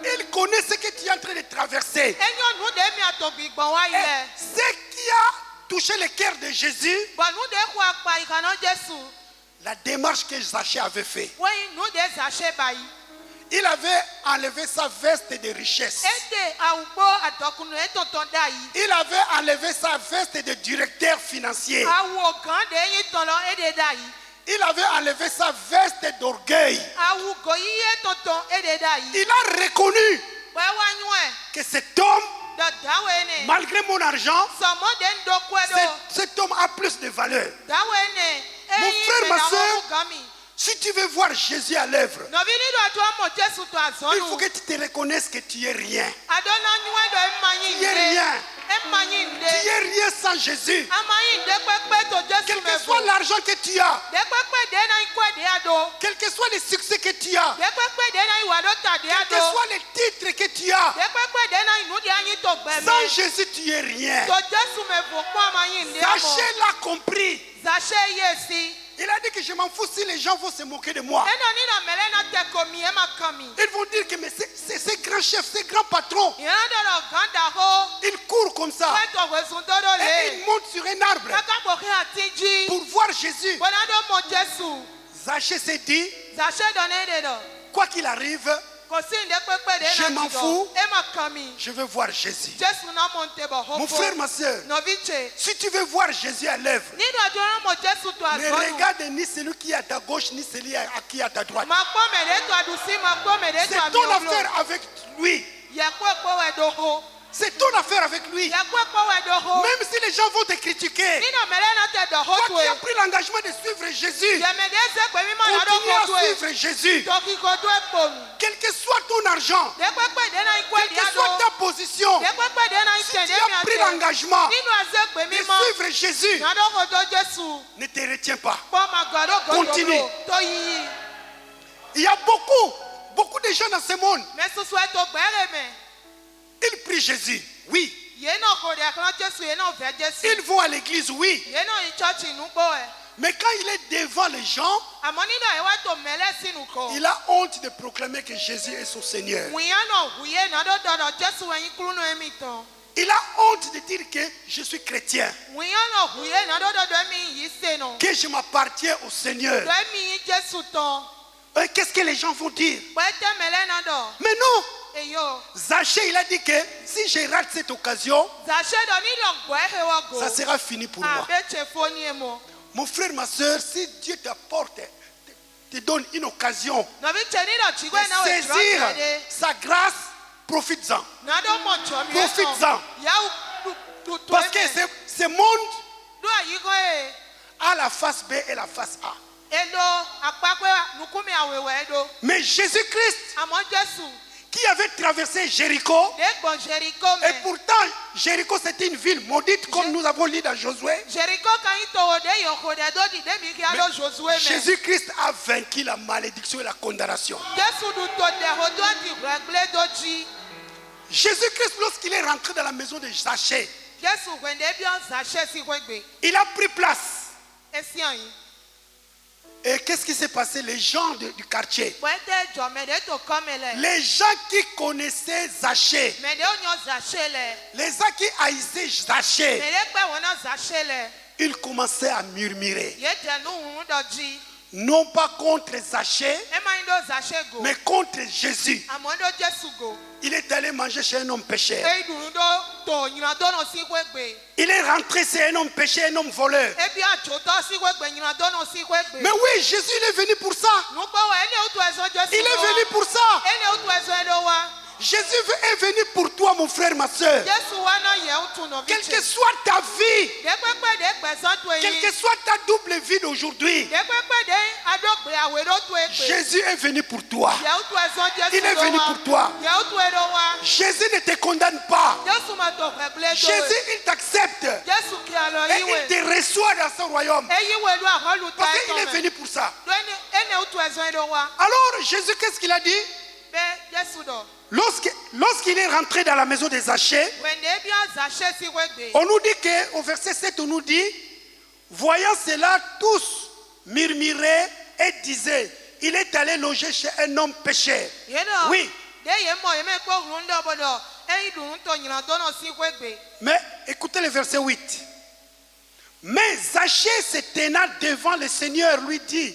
Il connaît ce que tu es en train de traverser. Et ce qui a touché le cœur de Jésus, la démarche que Zachée avait faite. Il avait enlevé sa veste de richesse. Il avait enlevé sa veste de directeur financier. Il avait enlevé sa veste d'orgueil. Il a reconnu que cet homme, malgré mon argent, cet homme a plus de valeur. Mon frère, ma soeur, si tu veux voir Jésus à l'œuvre, il faut que tu te reconnaisses que tu es rien. Tu es rien. Tu es rien sans Jésus. Quel que soit l'argent que tu as, quel que soit le succès que tu as, quel que soit le titre que tu as, sans Jésus tu es rien. Zachée l'a compris. Il a dit que je m'en fous si les gens vont se moquer de moi. Ils vont dire que mais c'est ces grands chefs, ces grands patrons. Ils courent comme ça. Et ils montent sur un arbre pour voir Jésus. Zachée s'est dit, quoi qu'il arrive, je m'en fous, je veux voir Jésus. Mon frère, ma soeur, si tu veux voir Jésus à l'œuvre, ne regarde ni celui qui est à ta gauche, ni celui qui est à ta droite. C'est ton affaire avec lui. C'est ton affaire avec lui. Même si les gens vont te critiquer, toi qui as pris l'engagement de suivre Jésus, continue à suivre Jésus. Quel que soit ton argent, quelle que soit ta position, si tu as pris l'engagement de suivre Jésus, ne te retiens pas. Continue. Il y a beaucoup de gens dans ce monde. Ils prient Jésus, oui. Ils vont à l'église, oui. Mais quand il est devant les gens, il a honte de proclamer que Jésus est son Seigneur. Il a honte de dire que je suis chrétien, que je m'appartiens au Seigneur. Qu'est-ce que les gens vont dire? Mais non. Zachée, il a dit que si je rate cette occasion, ça sera fini pour moi. Mon frère, ma soeur, si Dieu t'apporte, te donne une occasion de saisir sa grâce, profites-en. Profites-en. Parce que ce monde a la face B et la face A. Mais Jésus-Christ, qui avait traversé Jéricho, et pourtant Jéricho c'était une ville maudite comme nous avons lu dans Josué. Jésus-Christ a vaincu la malédiction et la condamnation. Jésus-Christ, lorsqu'il est rentré dans la maison de Zachée, il a pris place. Et qu'est-ce qui s'est passé? Les gens du quartier, les gens qui connaissaient Zachée, les gens qui haïssaient Zachée, ils commençaient à murmurer. Non pas contre Zachée, mais contre Jésus. Il est allé manger chez un homme pécheur. Il est rentré chez un homme pécheur, un homme voleur. Mais oui, Jésus il est venu pour ça. Il est venu pour ça. Jésus est venu pour toi, mon frère, ma soeur. Quelle que soit ta vie, quelle que soit ta double vie d'aujourd'hui, Jésus est venu pour toi. Il est venu pour toi. Jésus ne te condamne pas. Jésus, il t'accepte. Et il te reçoit dans son royaume. Parce qu'il est venu pour ça. Alors, Jésus, qu'est-ce qu'il a dit? Lorsqu'il est rentré dans la maison de Zachée, on nous dit qu'au verset 7, on nous dit, voyant cela, tous murmuraient et disaient, il est allé loger chez un homme pécheur. Oui. Mais écoutez le verset 8. Mais Zachée se tenant devant le Seigneur lui dit,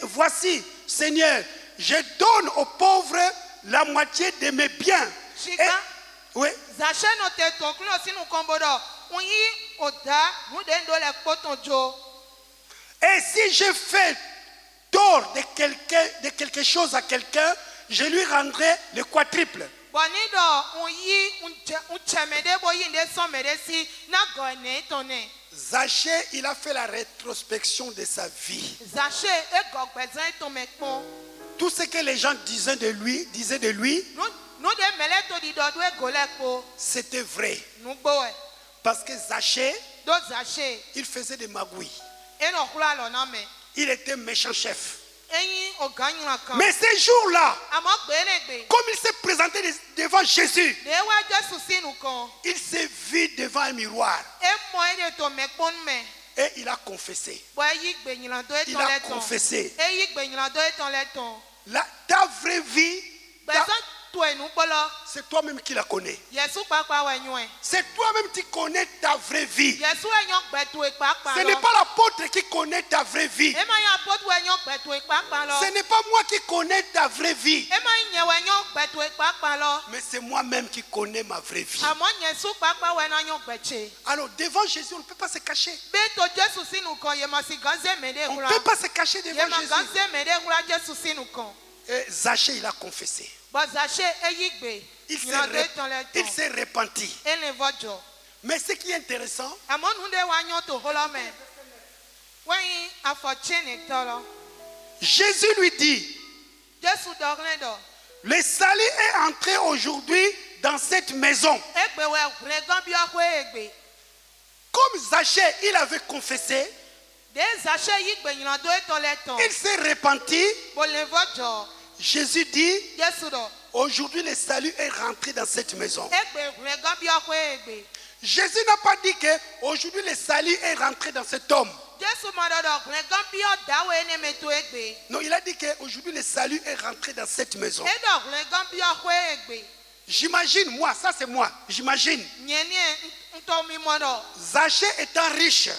voici, Seigneur, je donne aux pauvres la moitié de mes biens. Oui. Et si je fais tort de quelque chose à quelqu'un, je lui rendrai le quadruple. Zachée, il a fait la rétrospection de sa vie. Tout ce que les gens disaient de lui, c'était vrai. Parce que Zachée, il faisait des magouilles. Il était méchant chef. Mais ces jours-là, comme il s'est présenté devant Jésus, il s'est vu devant un miroir. Et il a confessé. Il a confessé. Ta vraie vie, c'est toi-même qui la connais. C'est toi-même qui connais ta vraie vie. Ce n'est pas l'apôtre qui connaît ta vraie vie. Ce n'est pas moi qui connais ta vraie vie. Mais c'est moi-même qui connais ma vraie vie. Alors devant Jésus, on ne peut pas se cacher. On ne peut pas se cacher devant Jésus. Et Zachée, il a confessé. Il s'est repenti. Mais ce qui est intéressant, Jésus lui dit, le salut est entré aujourd'hui dans cette maison. Comme Zachée, il avait confessé, il s'est repenti. Jésus dit, aujourd'hui le salut est rentré dans cette maison. Jésus n'a pas dit que aujourd'hui le salut est rentré dans cet homme. Non, il a dit qu'aujourd'hui le salut est rentré dans cette maison. J'imagine, moi, ça c'est moi, j'imagine. Zachée étant riche,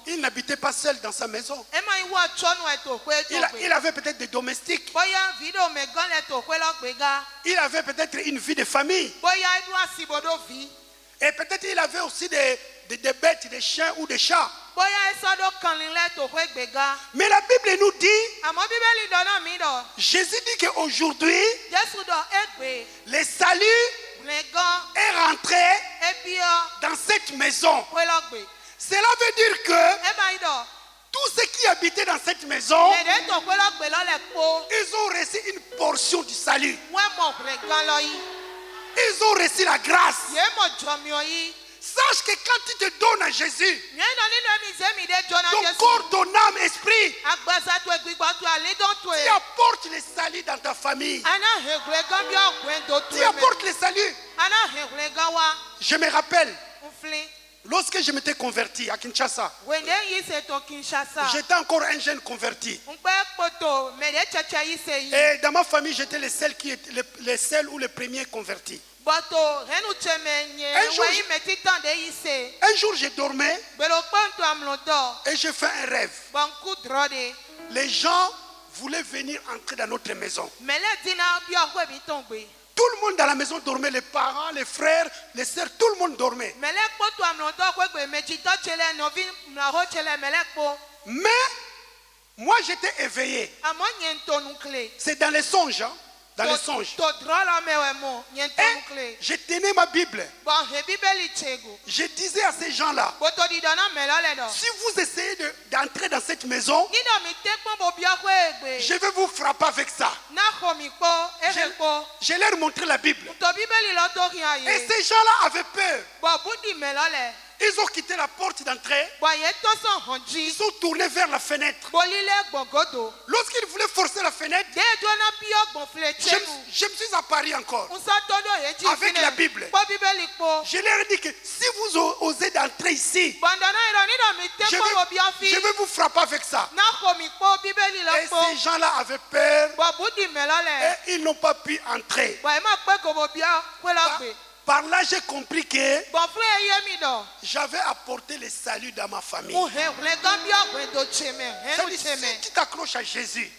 il n'habitait pas seul dans sa maison. Il avait peut-être des domestiques. Il avait peut-être une vie de famille. Et peut-être il avait aussi des bêtes, des chiens ou des chats. Mais la Bible nous dit, Jésus dit qu'aujourd'hui, le salut est rentré dans cette maison. Cela veut dire que tous ceux qui habitaient dans cette maison, ils ont reçu une portion du salut. Ils ont reçu la grâce. Sache que quand tu te donnes à Jésus, ton corps, ton âme, esprit, tu apportes le salut dans ta famille. Tu apportes le salut. Je me rappelle, lorsque je m'étais converti à Kinshasa, j'étais encore un jeune converti. Et dans ma famille, j'étais le seul ou le premier converti. Un jour, je dormais et j'ai fait un rêve. Les gens voulaient venir entrer dans notre maison. Tout le monde dans la maison dormait, les parents, les frères, les sœurs, tout le monde dormait. Mais moi j'étais éveillé. C'est dans les songes. Hein? dans les songes. Et je tenais ma Bible. Je disais à ces gens-là, si vous essayez d'entrer dans cette maison, je vais vous frapper avec ça. Je leur montrais la Bible. Et ces gens-là avaient peur. Ils ont quitté la porte d'entrée. Ils sont tournés vers la fenêtre. Lorsqu'ils voulaient forcer la fenêtre, je me suis apparu encore avec la Bible. Je leur ai dit que si vous osez d'entrer ici, je vais vous frapper avec ça. Et ces gens-là avaient peur et ils n'ont pas pu entrer. Par là, j'ai compris que j'avais apporté le salut dans ma famille. Si tu t'accroches à Jésus,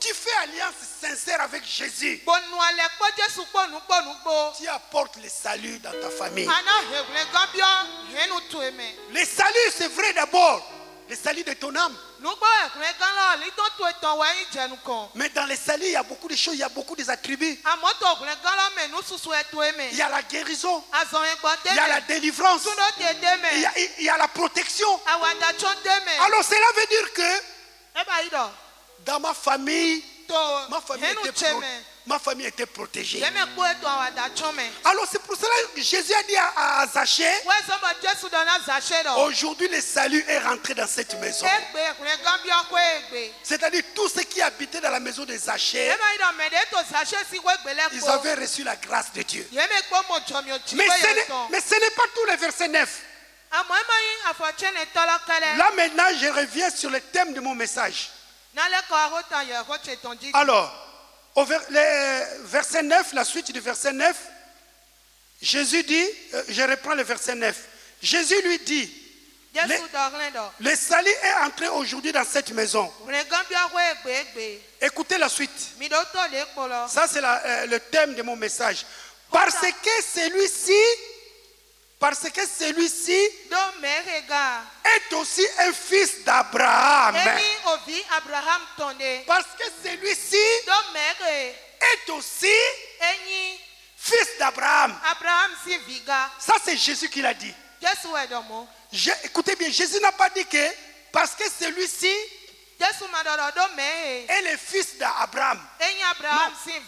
tu fais alliance sincère avec Jésus, tu apportes le salut dans ta famille. Le salut, c'est vrai d'abord. Le salut de ton âme. Mais dans le salut, il y a beaucoup de choses, il y a beaucoup d'attributs. Il y a la guérison, il y a la délivrance, il y a la protection. Alors cela veut dire que dans ma famille était protégée. Alors c'est pour cela que Jésus a dit à Zachée, aujourd'hui le salut est rentré dans cette maison. C'est-à-dire tous ceux qui habitaient dans la maison de Zachée, ils avaient reçu la grâce de Dieu. Mais ce n'est pas tout le verset 9. Là maintenant je reviens sur le thème de mon message. Alors, au verset 9, la suite du verset 9, Jésus dit, je reprends le verset 9, Jésus lui dit, le salut est entré aujourd'hui dans cette maison. Écoutez la suite. Ça c'est le thème de mon message. Parce que celui-ci est aussi un fils d'Abraham. Parce que celui-ci est aussi fils d'Abraham. Ça c'est Jésus qui l'a dit. Écoutez bien, Jésus n'a pas dit que parce que celui-ci est le fils d'Abraham.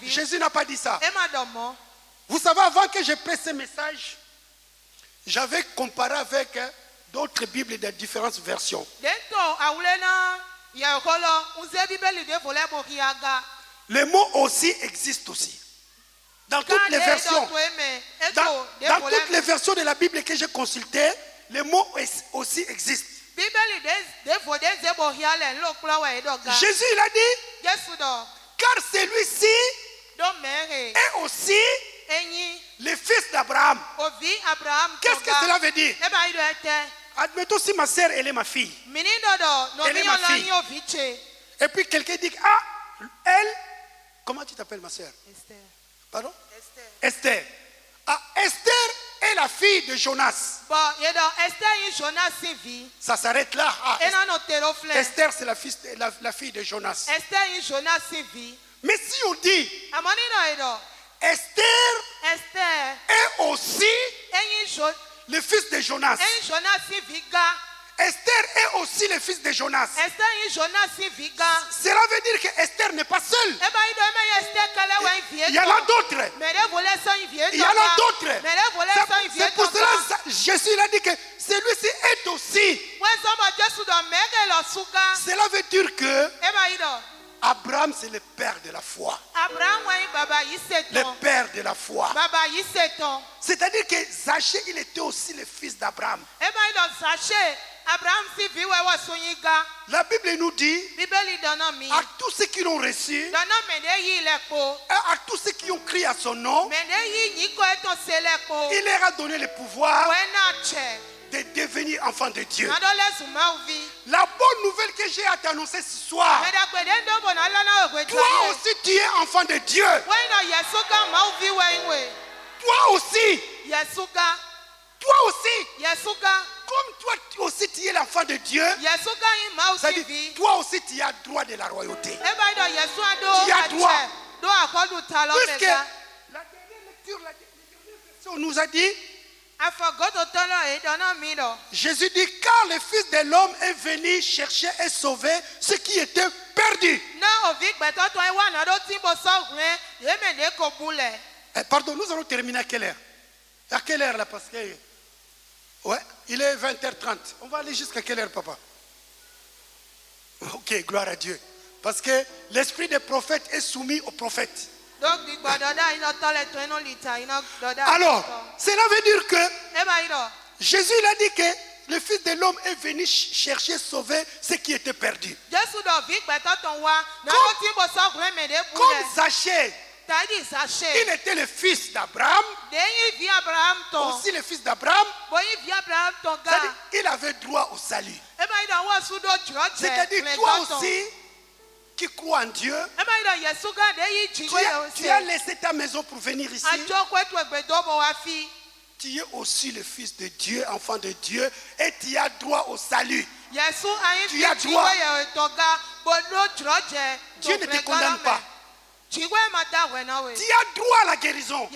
Jésus n'a pas dit ça. Vous savez, avant que je presse ce message, j'avais comparé avec d'autres Bibles de différentes versions. Le mot aussi existe aussi. Dans toutes les versions. Dans toutes les versions de la Bible que j'ai consultées, le mot aussi existe. Jésus il a dit, car celui-ci est aussi le fils d'Abraham. Qu'est-ce que cela veut dire? Admettons si ma sœur elle est ma fille. Elle est ma fille. Et puis quelqu'un dit, ah, elle, comment tu t'appelles ma sœur? Esther. Pardon? Esther. Ah, Esther est la fille de Jonas. Ça s'arrête là. Ah, Esther c'est la fille de Jonas. Mais si on dit Esther est aussi le fils de Jonas. Esther est aussi le fils de Jonas. Cela veut dire que Esther n'est pas seule. Il y en a d'autres. Il y en a d'autres. C'est pour cela que Jésus a dit que celui-ci est aussi. Cela veut dire que Abraham c'est le père de la foi. Le père de la foi. C'est-à-dire que Zachée il était aussi le fils d'Abraham. La Bible nous dit à tous ceux qui l'ont reçu et à tous ceux qui ont crié à son nom, il leur a donné le pouvoir de devenir enfants de Dieu. La bonne nouvelle que j'ai à t'annoncer ce soir, toi aussi tu es enfant de Dieu. Toi aussi. Toi aussi. Comme toi aussi tu es l'enfant de Dieu, ça dit, toi aussi tu as droit de la royauté. Tu as droit. Puisque la dernière lecture nous a dit, Jésus dit, car le Fils de l'homme est venu chercher et sauver ce qui était perdu. Pardon, nous allons terminer à quelle heure? À quelle heure là? Parce que ouais, il est 20h30. On va aller jusqu'à quelle heure, papa? Ok, gloire à Dieu. Parce que l'esprit des prophètes est soumis aux prophètes. Alors, cela veut dire que Jésus il a dit que le Fils de l'homme est venu chercher, sauver ce qui était perdu. Comme Zachée, il était le fils d'Abraham, aussi le fils d'Abraham, il avait droit au salut. C'est-à-dire, toi aussi, qui crois en Dieu, tu as laissé ta maison pour venir ici. Tu es aussi le Fils de Dieu, enfant de Dieu, et tu as droit au salut. Tu as droit. Dieu ne te condamne pas. Tu as droit à la guérison.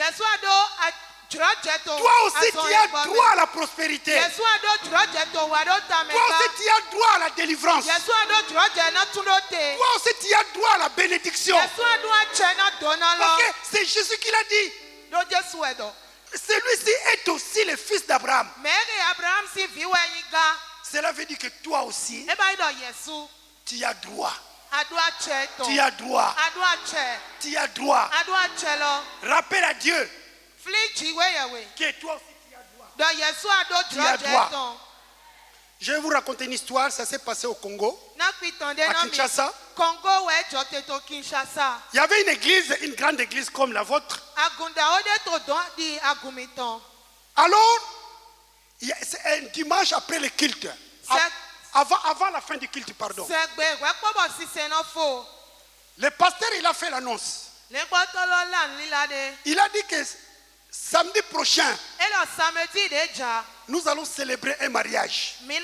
Toi aussi, tu as droit à la prospérité. Toi aussi, tu as droit à la délivrance. Toi aussi, tu as droit à la bénédiction. Parce que c'est Jésus qui l'a dit. Celui-ci est aussi le fils d'Abraham. Cela veut dire que toi aussi, tu as droit. Tu as droit. Tu as droit. Rappelle à Dieu que toi aussi tu as droit. Tu as droit. Je vais vous raconter une histoire, ça s'est passé au Congo, à Kinshasa. Il y avait une église, une grande église comme la vôtre. Alors, c'est un dimanche après le culte. Avant la fin du culte, pardon. Le pasteur, il a fait l'annonce. Il a dit que samedi prochain, nous allons célébrer un mariage. Il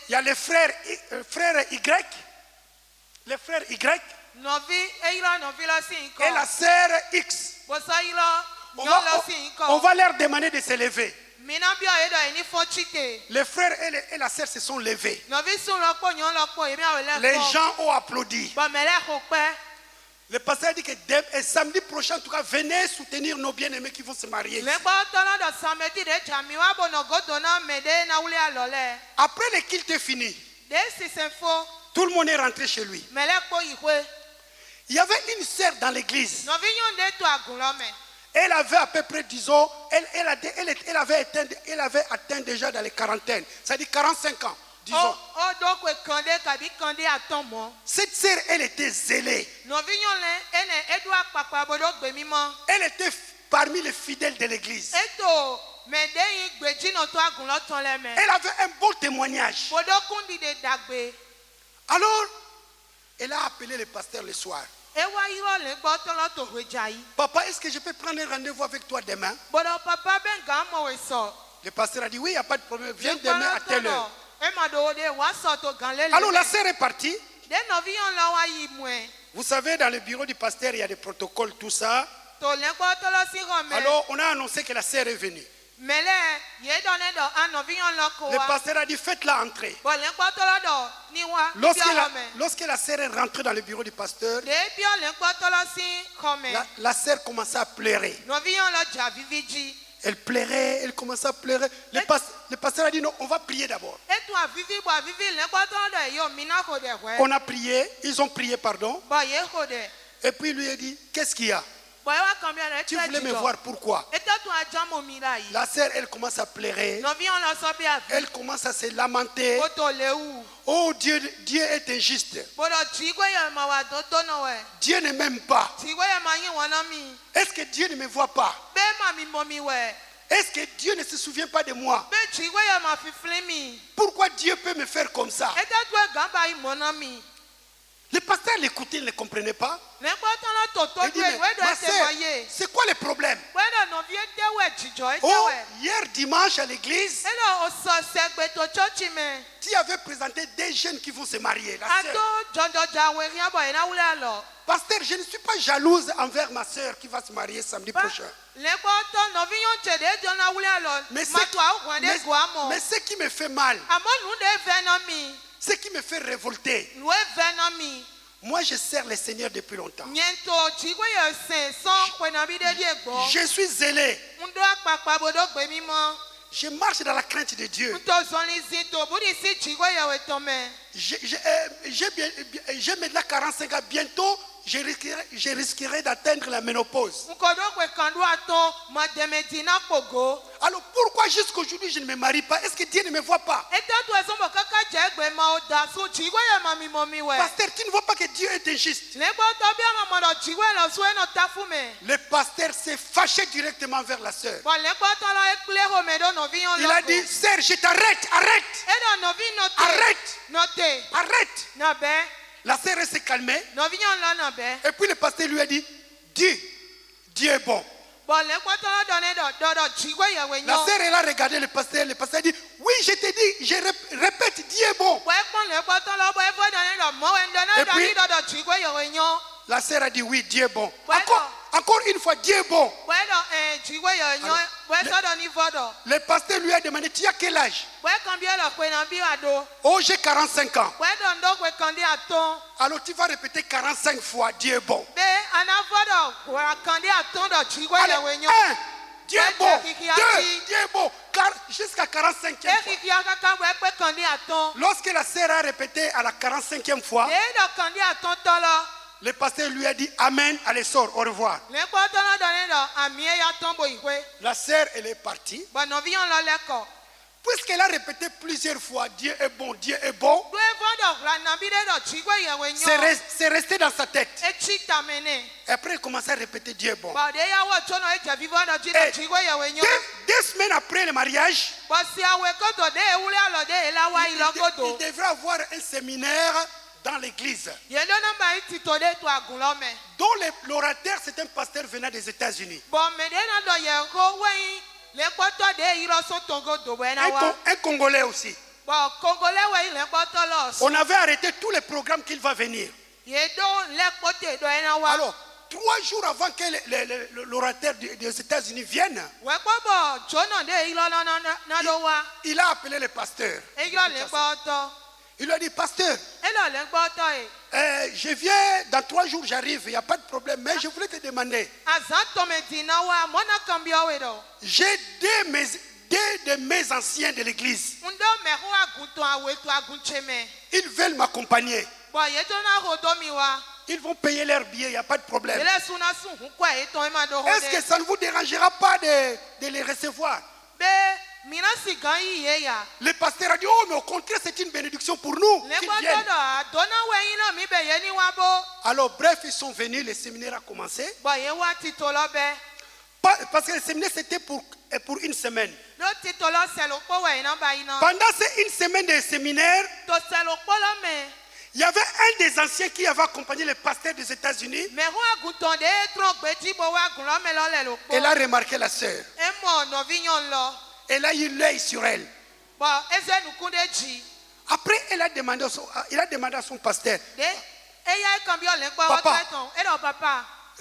y a les frères Y, les frères Y et la sœur X. On va leur demander de se lever. Les frères et la sœur se sont levés. Les gens ont applaudi. Le pasteur a dit que samedi prochain, en tout cas, venez soutenir nos bien-aimés qui vont se marier. Après le culte est fini, tout le monde est rentré chez lui. Il y avait une sœur dans l'église. Elle avait à peu près, disons, elle avait atteint déjà dans les quarantaines, c'est-à-dire 45 ans, disons. Cette sœur, elle était zélée. Elle était parmi les fidèles de l'église. Elle avait un beau témoignage. Alors, elle a appelé le pasteur le soir. Papa, est-ce que je peux prendre un rendez-vous avec toi demain? Le pasteur a dit oui, il n'y a pas de problème. Viens demain à telle heure. Alors la sœur est partie. Vous savez, dans le bureau du pasteur, il y a des protocoles, tout ça. Alors on a annoncé que la sœur est venue. Le pasteur a dit faites-la entrer. Lorsque la sœur est rentrée dans le bureau du pasteur, la sœur commençait à pleurer. Elle pleurait, elle commençait à pleurer. Le pasteur a dit non, on va prier d'abord. On a prié, ils ont prié, pardon. Et puis il lui a dit, qu'est-ce qu'il y a? Tu voulais me voir, pourquoi? La sœur, elle commence à pleurer. Elle commence à se lamenter. Oh Dieu, Dieu est injuste. Dieu ne m'aime pas. Est-ce que Dieu ne me voit pas? Est-ce que Dieu ne se souvient pas de moi? Pourquoi Dieu peut me faire comme ça? Le pasteur l'écoutait, il ne comprenait pas. Il dit, mais ma sœur, c'est quoi le problème? Oh, hier dimanche à l'église, tu avais présenté des jeunes qui vont se marier. La sœur. Pasteur, je ne suis pas jalouse envers ma sœur qui va se marier samedi prochain. Mais ce qui me fait mal, ce qui me fait révolter, moi je sers le Seigneur depuis longtemps. Je suis zélé. Je marche dans la crainte de Dieu. J'ai maintenant 45 ans. Bientôt, je risquerai d'atteindre la ménopause. Alors pourquoi jusqu'aujourd'hui je ne me marie pas? Est-ce que Dieu ne me voit pas? Pasteur, tu ne vois pas que Dieu est injuste? Le pasteur s'est fâché directement vers la sœur. Il a dit, sœur, je t'arrête, arrête. Arrête. La sœur s'est calmée. Et puis le pasteur lui a dit, Dieu est bon. La sœur, elle a regardé le pasteur a dit, oui, je te dis, je répète, Dieu est bon. Et puis, la sœur a dit, oui, Dieu est bon. Encore une fois, Dieu est bon. Alors, le pasteur lui a demandé, tu as quel âge? Oh, j'ai 45 ans. Alors tu vas répéter 45 fois, Dieu est bon. Allez, 1, Dieu est bon. 2, Dieu est bon. Jusqu'à 45e fois. Lorsque la sœur a répété à la 45e fois, le pasteur lui a dit Amen, allez sors, au revoir. La sœur, elle est partie. Puisqu'elle a répété plusieurs fois Dieu est bon, Dieu est bon, c'est resté dans sa tête. Et après, elle commençait à répéter Dieu est bon. Et 2 semaines après le mariage, il devrait avoir un séminaire dans l'église, dont l'orateur c'est un pasteur venant des États-Unis. Un Congolais aussi. On avait arrêté tous les programmes qu'il va venir. Alors, 3 jours avant que l'orateur des États-Unis vienne, il a appelé le pasteur. Il lui a dit, pasteur, je viens, dans 3 jours j'arrive, il n'y a pas de problème, mais je voulais te demander. J'ai 2 de mes anciens de l'église. Ils veulent m'accompagner. Ils vont payer leur billet, il n'y a pas de problème. Est-ce que ça ne vous dérangera pas de les recevoir? Le pasteur a dit, oh mais au contraire c'est une bénédiction pour nous qu'ils viennent. Alors bref, ils sont venus, le séminaire a commencé. Parce que le séminaire c'était pour une semaine. Pendant ces 1 semaine de séminaire, il y avait un des anciens qui avait accompagné le pasteur des États-Unis. Elle a remarqué la sœur. Elle a eu l'œil sur elle. Après, il a demandé à son pasteur, Papa,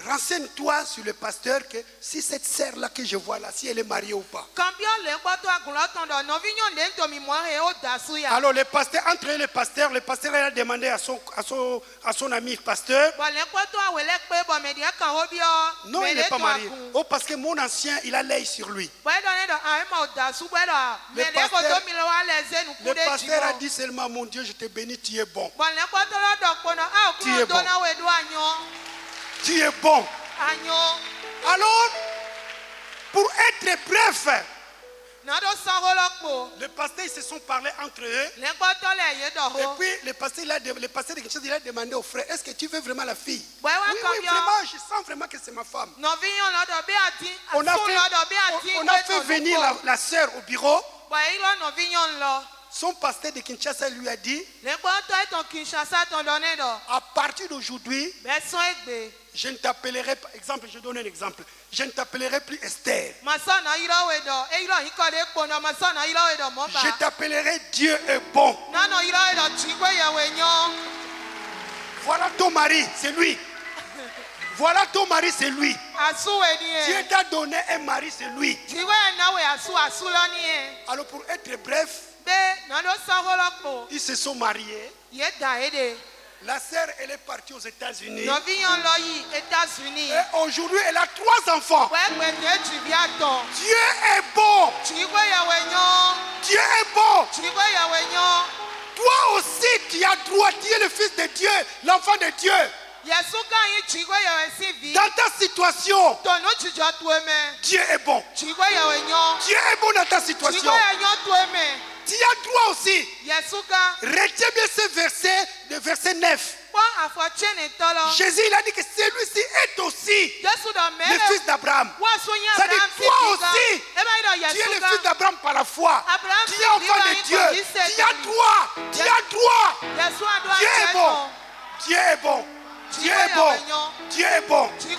renseigne-toi sur le pasteur que si cette sœur-là que je vois là, si elle est mariée ou pas. Alors le pasteur, entre eux, le pasteur a demandé à son ami pasteur. Non, il n'est pas marié. Oh, parce que mon ancien, il a l'œil sur lui. Le pasteur a dit seulement, mon Dieu, je te bénis, tu es bon. Tu es bon. Tu es bon. Alors, pour être bref, les pasteurs ils se sont parlé entre eux. Et puis le pasteur de Kinshasa, il a demandé au frère, est-ce que tu veux vraiment la fille? Oui, vraiment, je sens vraiment que c'est ma femme. On a fait venir la sœur au bureau. Son pasteur de Kinshasa lui a dit, à partir d'aujourd'hui, Je ne t'appellerai pas, exemple, je donne un exemple. Je ne t'appellerai plus Esther. Je t'appellerai Dieu est bon. Voilà ton mari, c'est lui. Voilà ton mari, c'est lui. Dieu t'a donné un mari, c'est lui. Alors pour être bref, ils se sont mariés. La sœur, elle est partie aux États-Unis. Et aujourd'hui, elle a 3 enfants. Dieu est bon. Dieu est bon. Toi aussi, tu as droit. Tu es le fils de Dieu, l'enfant de Dieu. Dans ta situation, Dieu est bon. Dieu est bon dans ta situation. Tu as droit aussi. Retiens bien ce verset, le verset 9. Jésus il a dit que celui-ci est aussi le fils d'Abraham. C'est-à-dire toi aussi, tu es le fils d'Abraham par la foi. Tu es enfant de Dieu. Tu as droit. Tu as droit. Dieu est bon. Dieu est bon. Dieu est bon. Dieu est bon. Dieu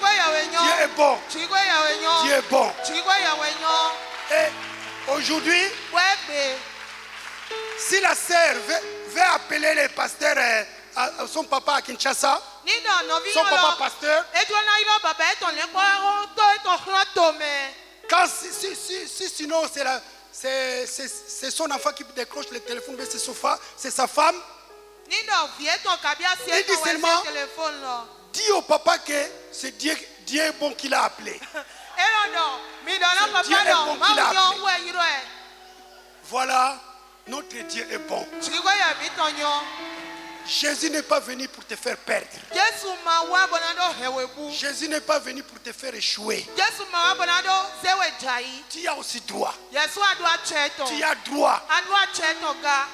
est bon. Dieu est bon. Et aujourd'hui, si la sœur veut appeler les pasteurs, son papa à Kinshasa, son papa pasteur, quand si sinon c'est son enfant qui décroche le téléphone, mais c'est sa femme, il dit seulement, dis au papa que c'est Dieu est bon qui l'a appelé. Dieu est bon qui l'a appelé. Voilà, notre Dieu est bon. Jésus n'est pas venu pour te faire perdre. Jésus n'est pas venu pour te faire échouer. Tu as aussi droit. Tu as droit.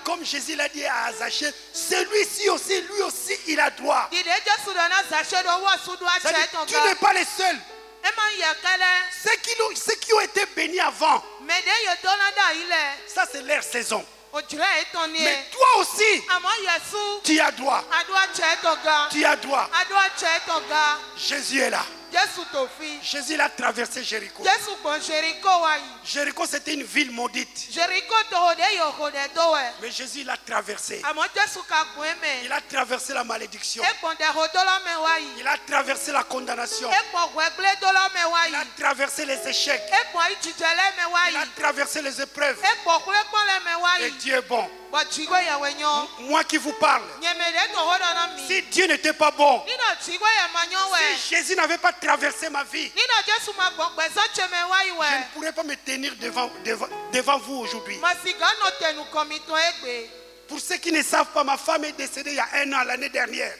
Comme Jésus l'a dit à Zachée, celui-ci aussi, lui aussi, il a droit. Tu n'es pas les seuls. Ceux qui ont été bénis avant, ça c'est leur saison. Mais toi aussi, tu as droit. Tu as droit. Jésus est là. Jésus a traversé Jéricho. Jéricho c'était une ville maudite. Mais Jésus l'a traversé. Il a traversé la malédiction. Il a traversé la condamnation. Il a traversé les échecs. Il a traversé les épreuves. Et Dieu est bon. Moi qui vous parle, si Dieu n'était pas bon, si Jésus n'avait pas traversé ma vie, je ne pourrais pas me tenir devant vous aujourd'hui. Pour ceux qui ne savent pas, ma femme est décédée il y a 1 an, l'année dernière.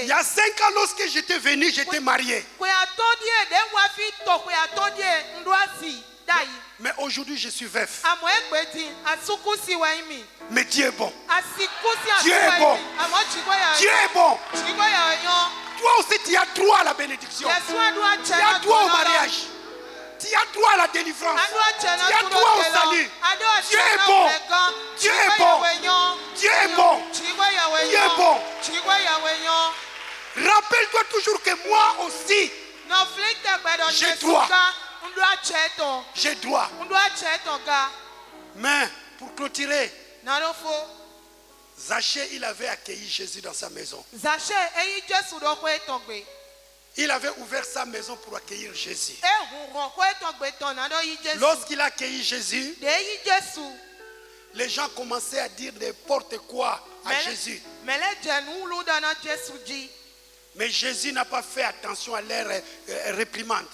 Il y a 5 ans, lorsque j'étais venu, j'étais marié. Mais aujourd'hui, je suis veuf. Mais Dieu est bon. Dieu est bon. Dieu est bon. Toi aussi, tu as droit à la bénédiction. Tu as droit au mariage. Tu as droit à la délivrance. Tu as droit au salut. Dieu est bon. Dieu est bon. Dieu est bon. Dieu est bon. Rappelle-toi toujours que moi aussi, j'ai droit. J'ai droit. Mais pour clôturer, Zachée, il avait accueilli Jésus dans sa maison. Il avait ouvert sa maison pour accueillir Jésus. Lorsqu'il a accueilli Jésus, les gens commençaient à dire n'importe quoi à Jésus. Mais Jésus n'a pas fait attention à leur réprimande.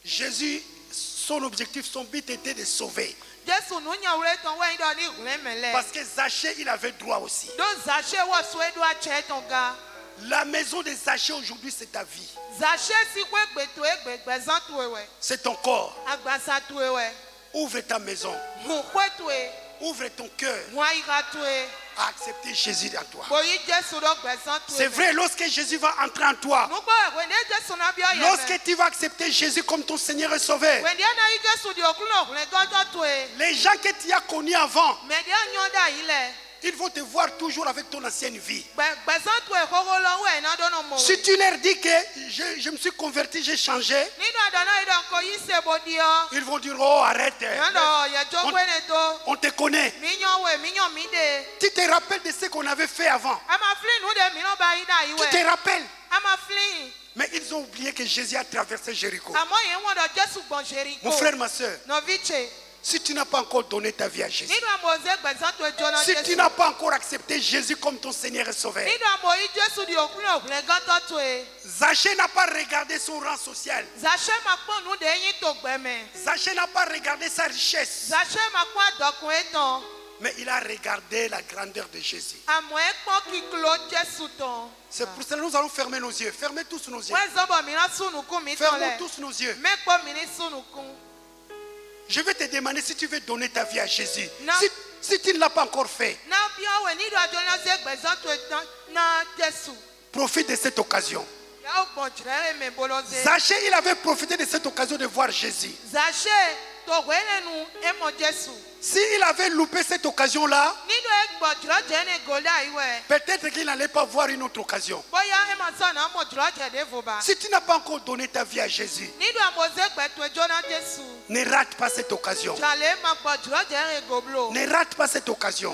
Jésus, son objectif, son but était de sauver. Parce que Zachée, il avait droit aussi. La maison de Zachée aujourd'hui, c'est ta vie. C'est ton corps. Ouvre ta maison. Ouvre ton cœur à accepter Jésus en toi. C'est vrai, lorsque Jésus va entrer en toi, lorsque tu vas accepter Jésus comme ton Seigneur et Sauveur, les gens que tu as connus avant, ils vont te voir toujours avec ton ancienne vie. Si tu leur dis que je me suis converti, j'ai changé, ils vont dire, oh arrête, on te connaît. Tu te rappelles de ce qu'on avait fait avant. Tu te rappelles. Mais ils ont oublié que Jésus a traversé Jéricho. Mon frère, ma soeur, si tu n'as pas encore donné ta vie à Jésus, si tu n'as pas encore accepté Jésus comme ton Seigneur et Sauveur, Zachée n'a pas regardé son rang social. Zachée n'a pas regardé sa richesse. Mais il a regardé la grandeur de Jésus. C'est pour cela que nous allons fermer nos yeux. Fermez tous nos yeux. Fermons tous nos yeux. Je vais te demander si tu veux donner ta vie à Jésus. Si tu ne l'as pas encore fait, profite de cette occasion. Zachée, il avait profité de cette occasion de voir Jésus. S'il avait loupé cette occasion-là, peut-être qu'il n'allait pas voir une autre occasion. Si tu n'as pas encore donné ta vie à Jésus, ne rate pas cette occasion. Ne rate pas cette occasion.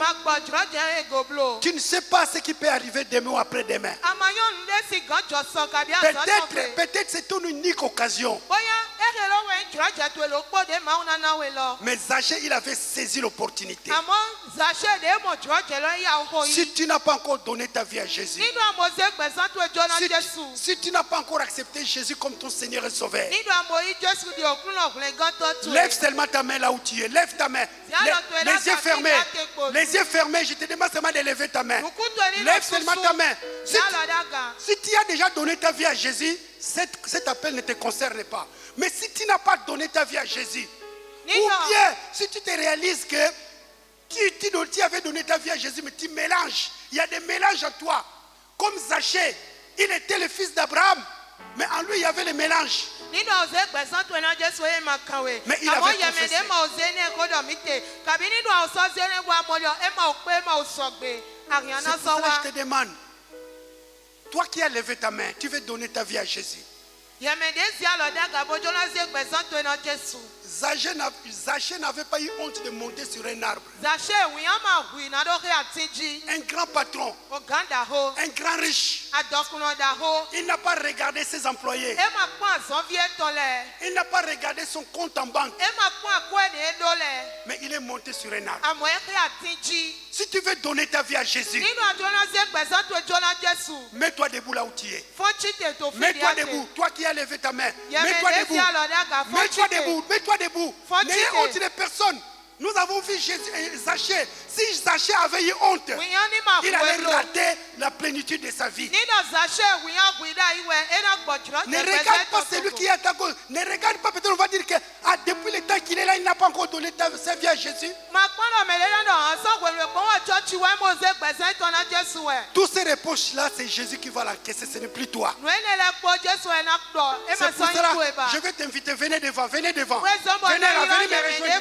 Tu ne sais pas ce qui peut arriver demain ou après-demain. Peut-être c'est une unique occasion. Mais Zachée, il avait saisi l'opportunité. Si tu n'as pas encore donné ta vie à Jésus, si tu n'as pas encore accepté Jésus comme ton Seigneur et Sauveur, lève seulement ta main là où tu es. Lève ta main. Les yeux fermés. Les yeux fermés. Je te demande seulement de lever ta main. Lève seulement ta main. Si tu as déjà donné ta vie à Jésus, cet appel ne te concerne pas. Mais si tu n'as pas donné ta vie à Jésus, ou bien si tu te réalises que tu avais donné ta vie à Jésus, mais tu mélanges, il y a des mélanges en toi. Comme Zachée, il était le fils d'Abraham, mais en lui il y avait le mélange. Mais il avait confessé. C'est pour ça que je te demande, toi qui as levé ta main, tu veux donner ta vie à Jésus. Zachée n'avait pas eu honte de monter sur un arbre. Un grand patron, un grand riche. Il n'a pas regardé ses employés. Il n'a pas regardé son compte en banque. Mais il est monté sur un arbre. Si tu veux donner ta vie à Jésus, mets-toi debout là où tu es. Mets-toi debout. Toi qui as levé ta main, mets-toi debout. Mets-toi debout. Mets-toi debout. N'ayez honte de personne. Nous avons vu Zachée. Si Zachée avait eu honte, il allait rater la plénitude de sa vie. Ne regarde pas celui qui est à ta gauche. Ne regarde pas, peut-être on va dire que depuis le temps qu'il est là, il n'a pas encore donné sa vie à Jésus. Tous ces reproches-là, c'est Jésus qui va l'encaisser, ce n'est plus toi. C'est pour cela, je vais t'inviter, venez devant, venez devant. Venez là, venez me rejoindre.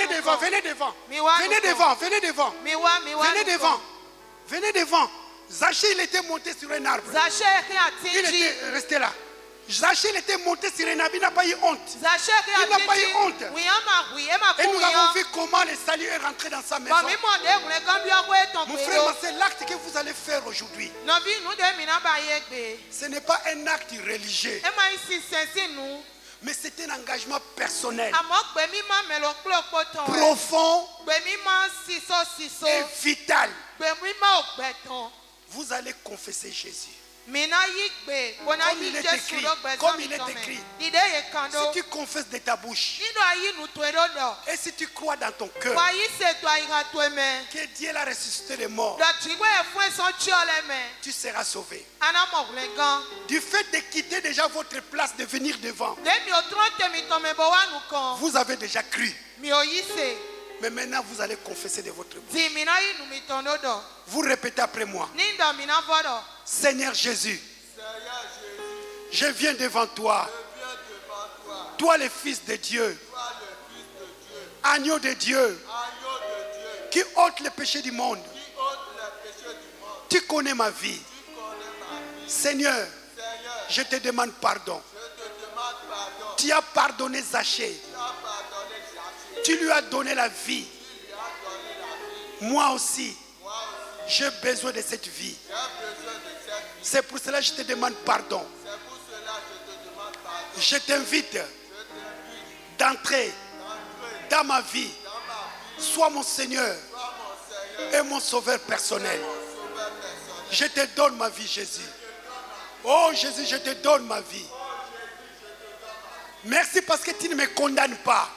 Venez devant, venez devant. Venez devant, venez devant. Venez devant. Venez devant. Zachée, il était monté sur un arbre. Il était resté là. Zachée, il était monté sur un arbre, il n'a pas eu honte. Il n'a pas eu honte. Et nous avons vu comment le salut est rentré dans sa maison. Mon frère, c'est l'acte que vous allez faire aujourd'hui. Ce n'est pas un acte religieux. Mais c'est un engagement personnel, profond et vital. Vous allez confesser Jésus. Comme il est écrit, si tu confesses de ta bouche et si tu crois dans ton cœur que Dieu l'a ressuscité des morts, tu seras sauvé. Du fait de quitter déjà votre place, de venir devant, vous avez déjà cru. Mais maintenant vous allez confesser de votre bouche. Vous répétez après moi. Seigneur Jésus, je viens devant toi. Toi le Fils de Dieu, agneau de Dieu, qui ôte le péché du monde. Tu connais ma vie. Seigneur, je te demande pardon. Tu as pardonné Zachée. Tu lui as donné la vie. Moi aussi, j'ai besoin de cette vie. C'est pour cela que je te demande pardon. Je t'invite d'entrer dans ma vie. Sois mon Seigneur et mon sauveur personnel. Je te donne ma vie, Jésus. Oh Jésus, je te donne ma vie. Merci parce que tu ne me condamnes pas.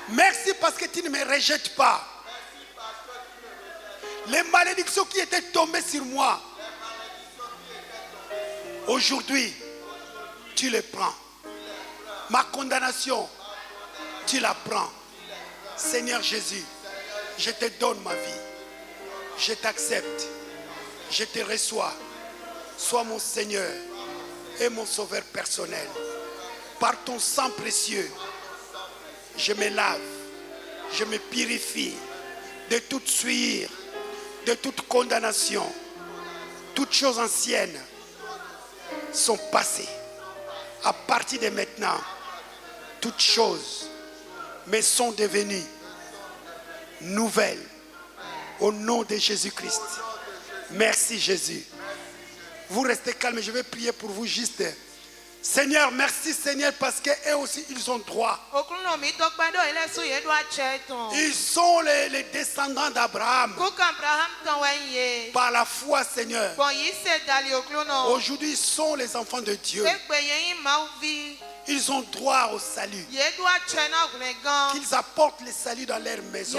Merci parce que tu ne me rejettes pas. Les malédictions qui étaient tombées sur moi, aujourd'hui, tu les prends. Ma condamnation, tu la prends. Seigneur Jésus, je te donne ma vie. Je t'accepte. Je te reçois. Sois mon Seigneur et mon sauveur personnel. Par ton sang précieux, je me lave. Je me purifie de toute souillure, de toute condamnation. Toutes choses anciennes sont passées. À partir de maintenant, toutes choses me sont devenues nouvelles. Au nom de Jésus-Christ. Merci Jésus. Vous restez calme, je vais prier pour vous juste. Seigneur, merci Seigneur parce qu'eux aussi ils ont droit. Ils sont les descendants d'Abraham. Par la foi Seigneur. Aujourd'hui ils sont les enfants de Dieu. Ils ont droit au salut. Qu'ils apportent le salut dans leur maison.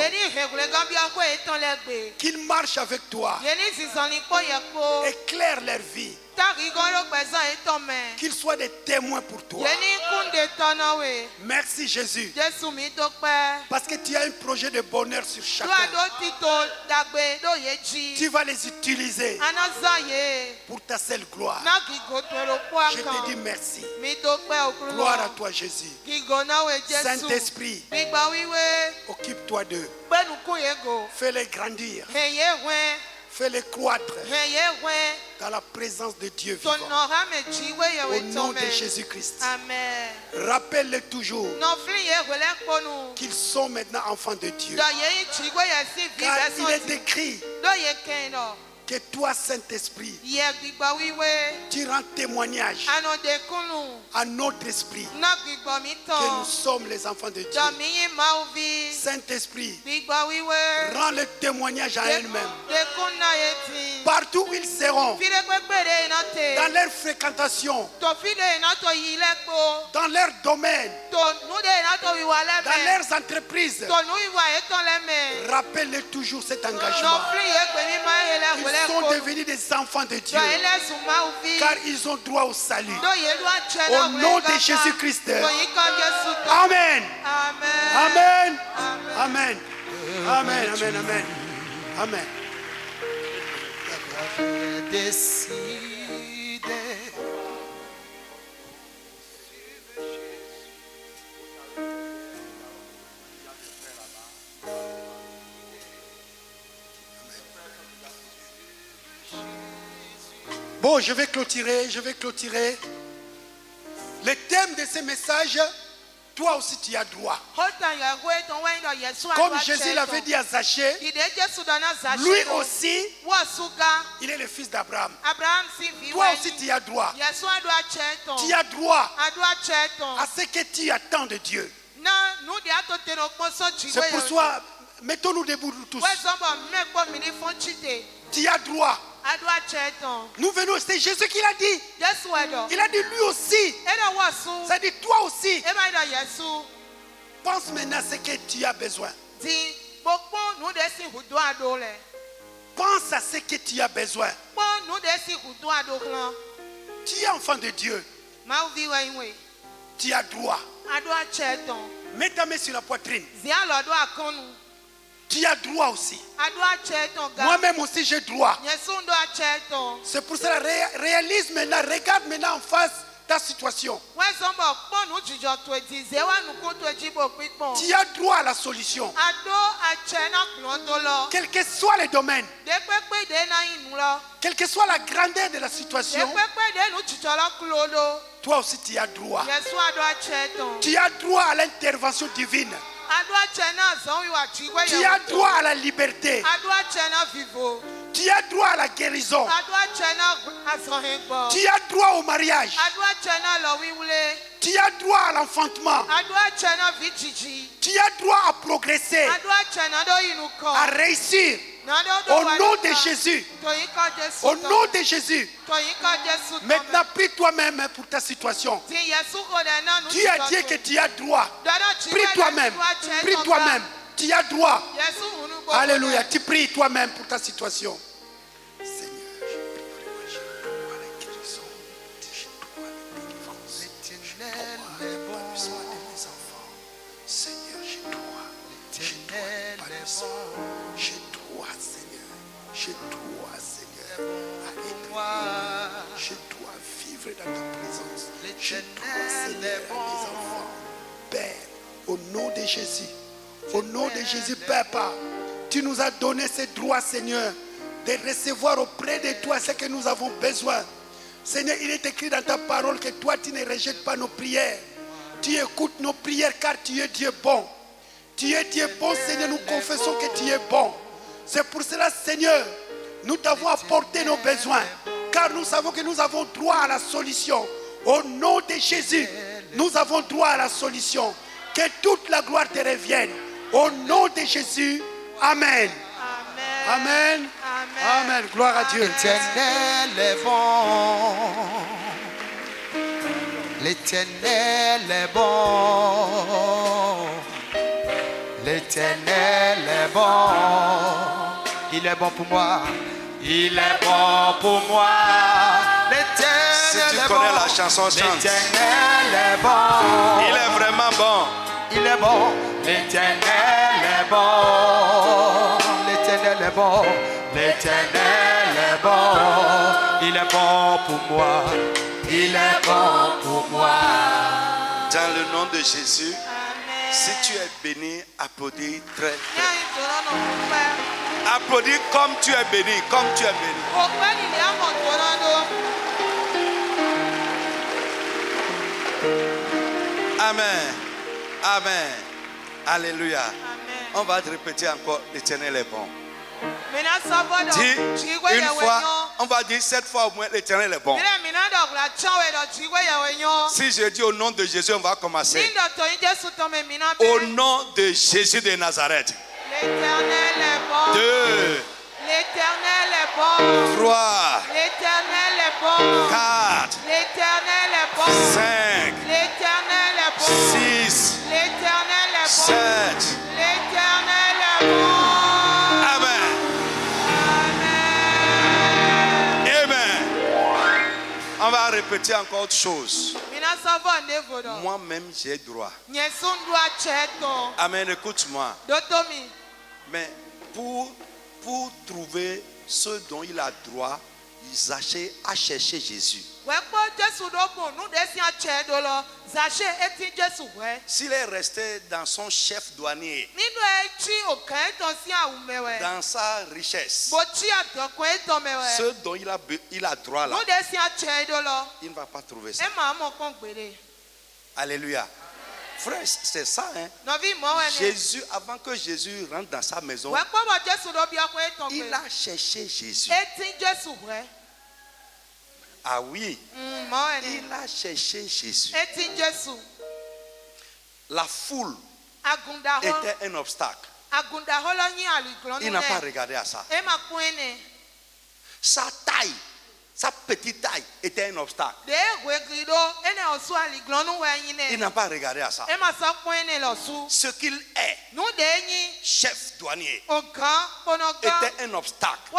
Qu'ils marchent avec toi. Éclaire leur vie. Qu'ils soient des témoins pour toi. Merci Jésus. Parce que tu as un projet de bonheur sur chacun. Tu vas les utiliser pour ta seule gloire. Je te dis merci. Gloire à toi Jésus. Saint-Esprit, occupe-toi d'eux. Fais-les grandir. Fais-les croître dans la présence de Dieu vivant. Au nom de Jésus-Christ. Rappelle-les toujours qu'ils sont maintenant enfants de Dieu. Car il est écrit que toi, Saint-Esprit, tu rends témoignage à notre esprit que nous sommes les enfants de Dieu. Saint-Esprit, rends le témoignage à eux-mêmes. Partout où ils seront, dans leur fréquentation, dans leur domaine, dans leurs entreprises, rappelle-les toujours cet engagement. Ils sont devenus des enfants de Dieu car ils ont droit au salut. Au nom de Jésus-Christ. Amen. Amen. Amen. Amen. Amen. Amen. Amen. Bon, je vais clôturer. Le thème de ce message, toi aussi tu as droit. Comme Jésus l'avait dit à Zachée, lui aussi, il est le fils d'Abraham. Toi aussi tu as droit. Tu as droit à ce que tu attends de Dieu. C'est pour ça, mettons-nous debout tous. Tu as droit. Nous venons, c'est Jésus qui l'a dit. Il a dit lui aussi. C'est-à-dire toi aussi. Pense maintenant à ce que tu as besoin. Pense à ce que tu as besoin. Tu es enfant de Dieu. Tu as droit. Mets ta main sur la poitrine. Tu as droit aussi. Moi-même aussi j'ai droit. C'est pour cela, réalise maintenant, regarde maintenant en face ta situation. Tu as droit à la solution. Quel que soit le domaine, quelle que soit la grandeur de la situation, toi aussi tu as droit. Tu as droit à l'intervention divine. Tu as droit à la liberté. Tu as droit à la guérison. Tu as droit au mariage. Tu as droit à l'enfantement. Tu as droit à progresser, à réussir. Au nom de Jésus. Au nom de Jésus. Maintenant, prie toi-même pour ta situation. Tu as dit que tu as droit. Prie toi-même. Prie toi-même. Tu as droit. Alléluia. Tu pries toi-même pour ta situation. Seigneur, j'ai droit. J'ai droit, Seigneur. J'ai droit, Seigneur, à être. Je dois vivre dans ta présence. Je dois, Seigneur, à mes enfants. Père, au nom de Jésus, au nom de Jésus, Papa, tu nous as donné ce droit, Seigneur, de recevoir auprès de toi ce que nous avons besoin. Seigneur, il est écrit dans ta parole que toi, tu ne rejettes pas nos prières. Tu écoutes nos prières car tu es Dieu bon. Tu es Dieu bon, Seigneur, nous confessons que tu es bon. C'est pour cela, Seigneur, nous t'avons apporté nos besoins, car nous savons que nous avons droit à la solution. Au nom de Jésus, nous avons droit à la solution. Que toute la gloire te revienne. Au nom de Jésus, Amen. Amen. Amen. Gloire à Dieu. L'Éternel est bon. L'Éternel est bon. L'Éternel est bon. Il est bon pour moi. Il est bon pour moi. Si tu connais la chanson, chante. L'Éternel est bon. Il est vraiment bon. Il est bon. L'Éternel est bon. L'Éternel est bon. L'Éternel est bon. Il est bon pour moi. Il est bon pour moi. Dans le nom de Jésus, si tu es béni, applaudis très fort. Applaudis comme tu es béni, comme tu es béni. Amen. Amen. Alléluia. On va te répéter encore, l'Éternel est bon. Dis une fois, on va dire 7 fois au moins, l'Éternel est bon. Si je dis au nom de Jésus, on va commencer. Au nom de Jésus de Nazareth. L'Éternel est bon. 2. L'Éternel est bon. 3. L'Éternel est bon. 4. L'Éternel est bon. 5. L'Éternel est bon. 6. L'Éternel est bon. 7. L'Éternel est bon. Amen. Amen. On va répéter encore autre chose. Moi-même, j'ai droit. Amen. Écoute-moi. Mais pour trouver ce dont il a droit, Zachée a cherché Jésus. S'il est resté dans son chef douanier, dans sa richesse, ce dont il a droit là, il ne va pas trouver ça. Alléluia. Frère, c'est ça, hein? Jésus, avant que Jésus rentre dans sa maison, il a cherché Jésus. Ah oui, il a cherché Jésus. La foule était un obstacle. Il n'a pas regardé à ça. Sa taille, sa petite taille était un obstacle. Il n'a pas regardé à ça. Ce qu'il est, chef douanier, était un obstacle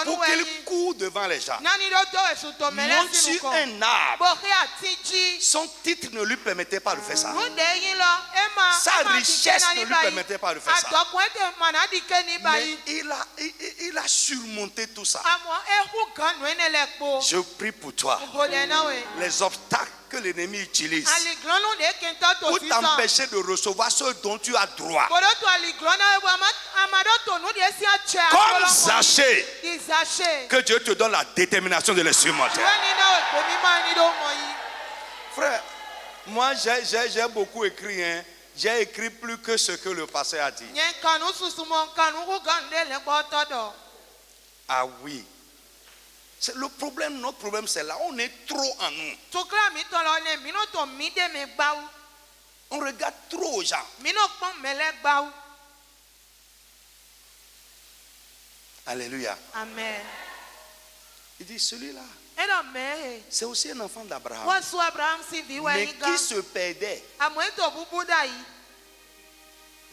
pour qu'il court devant les gens. Monte sur un arbre. Son titre ne lui permettait pas de faire ça. Sa richesse ne lui permettait pas de faire ça. Mais il a surmonté tout ça. Je prie pour toi. Les obstacles que l'ennemi utilise pour t'empêcher de recevoir ce dont tu as droit. Comme Zachée, que Dieu te donne la détermination de les surmonter. Frère, moi j'ai beaucoup écrit. Hein. J'ai écrit plus que ce que le pasteur a dit. Ah oui. C'est le problème, notre problème c'est là, on est trop en nous. On regarde trop aux gens. Alléluia. Amen. Il dit celui-là, c'est aussi un enfant d'Abraham. Mais qui se perdait.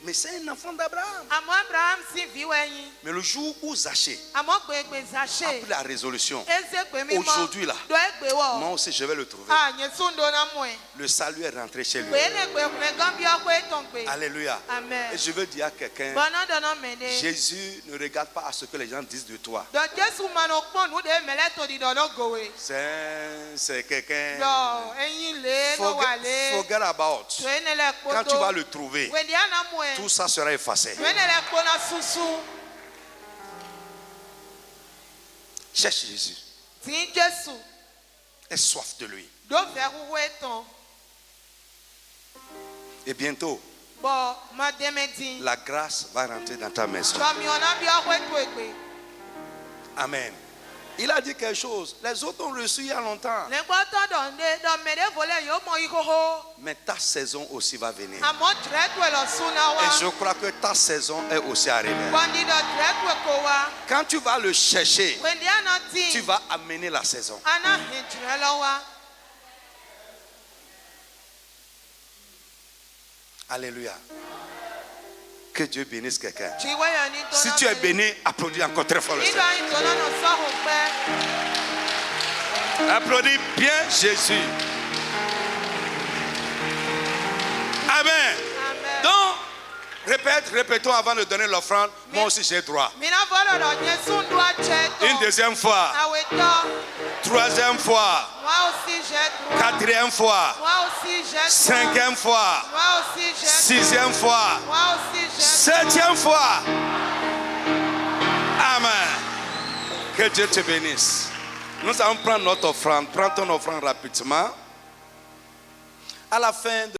Mais c'est un enfant d'Abraham. Mais le jour où Zachée a pris la résolution, aujourd'hui là, moi aussi je vais le trouver. Le salut est rentré chez lui. Alléluia. Amen. Et je veux dire à quelqu'un, Jésus ne regarde pas à ce que les gens disent de toi. C'est quelqu'un. Forget about. Quand tu vas le trouver, tout ça sera effacé. Cherche Jésus. Aie soif de lui. Et bientôt, la grâce va rentrer dans ta maison. Amen. Il a dit quelque chose. Les autres ont reçu il y a longtemps. Mais ta saison aussi va venir. Et je crois que ta saison est aussi arrivée. Quand tu vas le chercher, tu vas amener la saison. Alléluia. Que Dieu bénisse quelqu'un. Si tu es béni, applaudis encore très fort le Seigneur. Applaudis bien Jésus. Amen. Donc, répétons avant de donner l'offrande. Moi aussi j'ai droit. Une deuxième fois. Troisième fois. Quatrième fois. Cinquième fois. Sixième fois. Septième fois. Amen. Que Dieu te bénisse. Nous allons prendre notre offrande. Prends ton offrande rapidement. À la fin de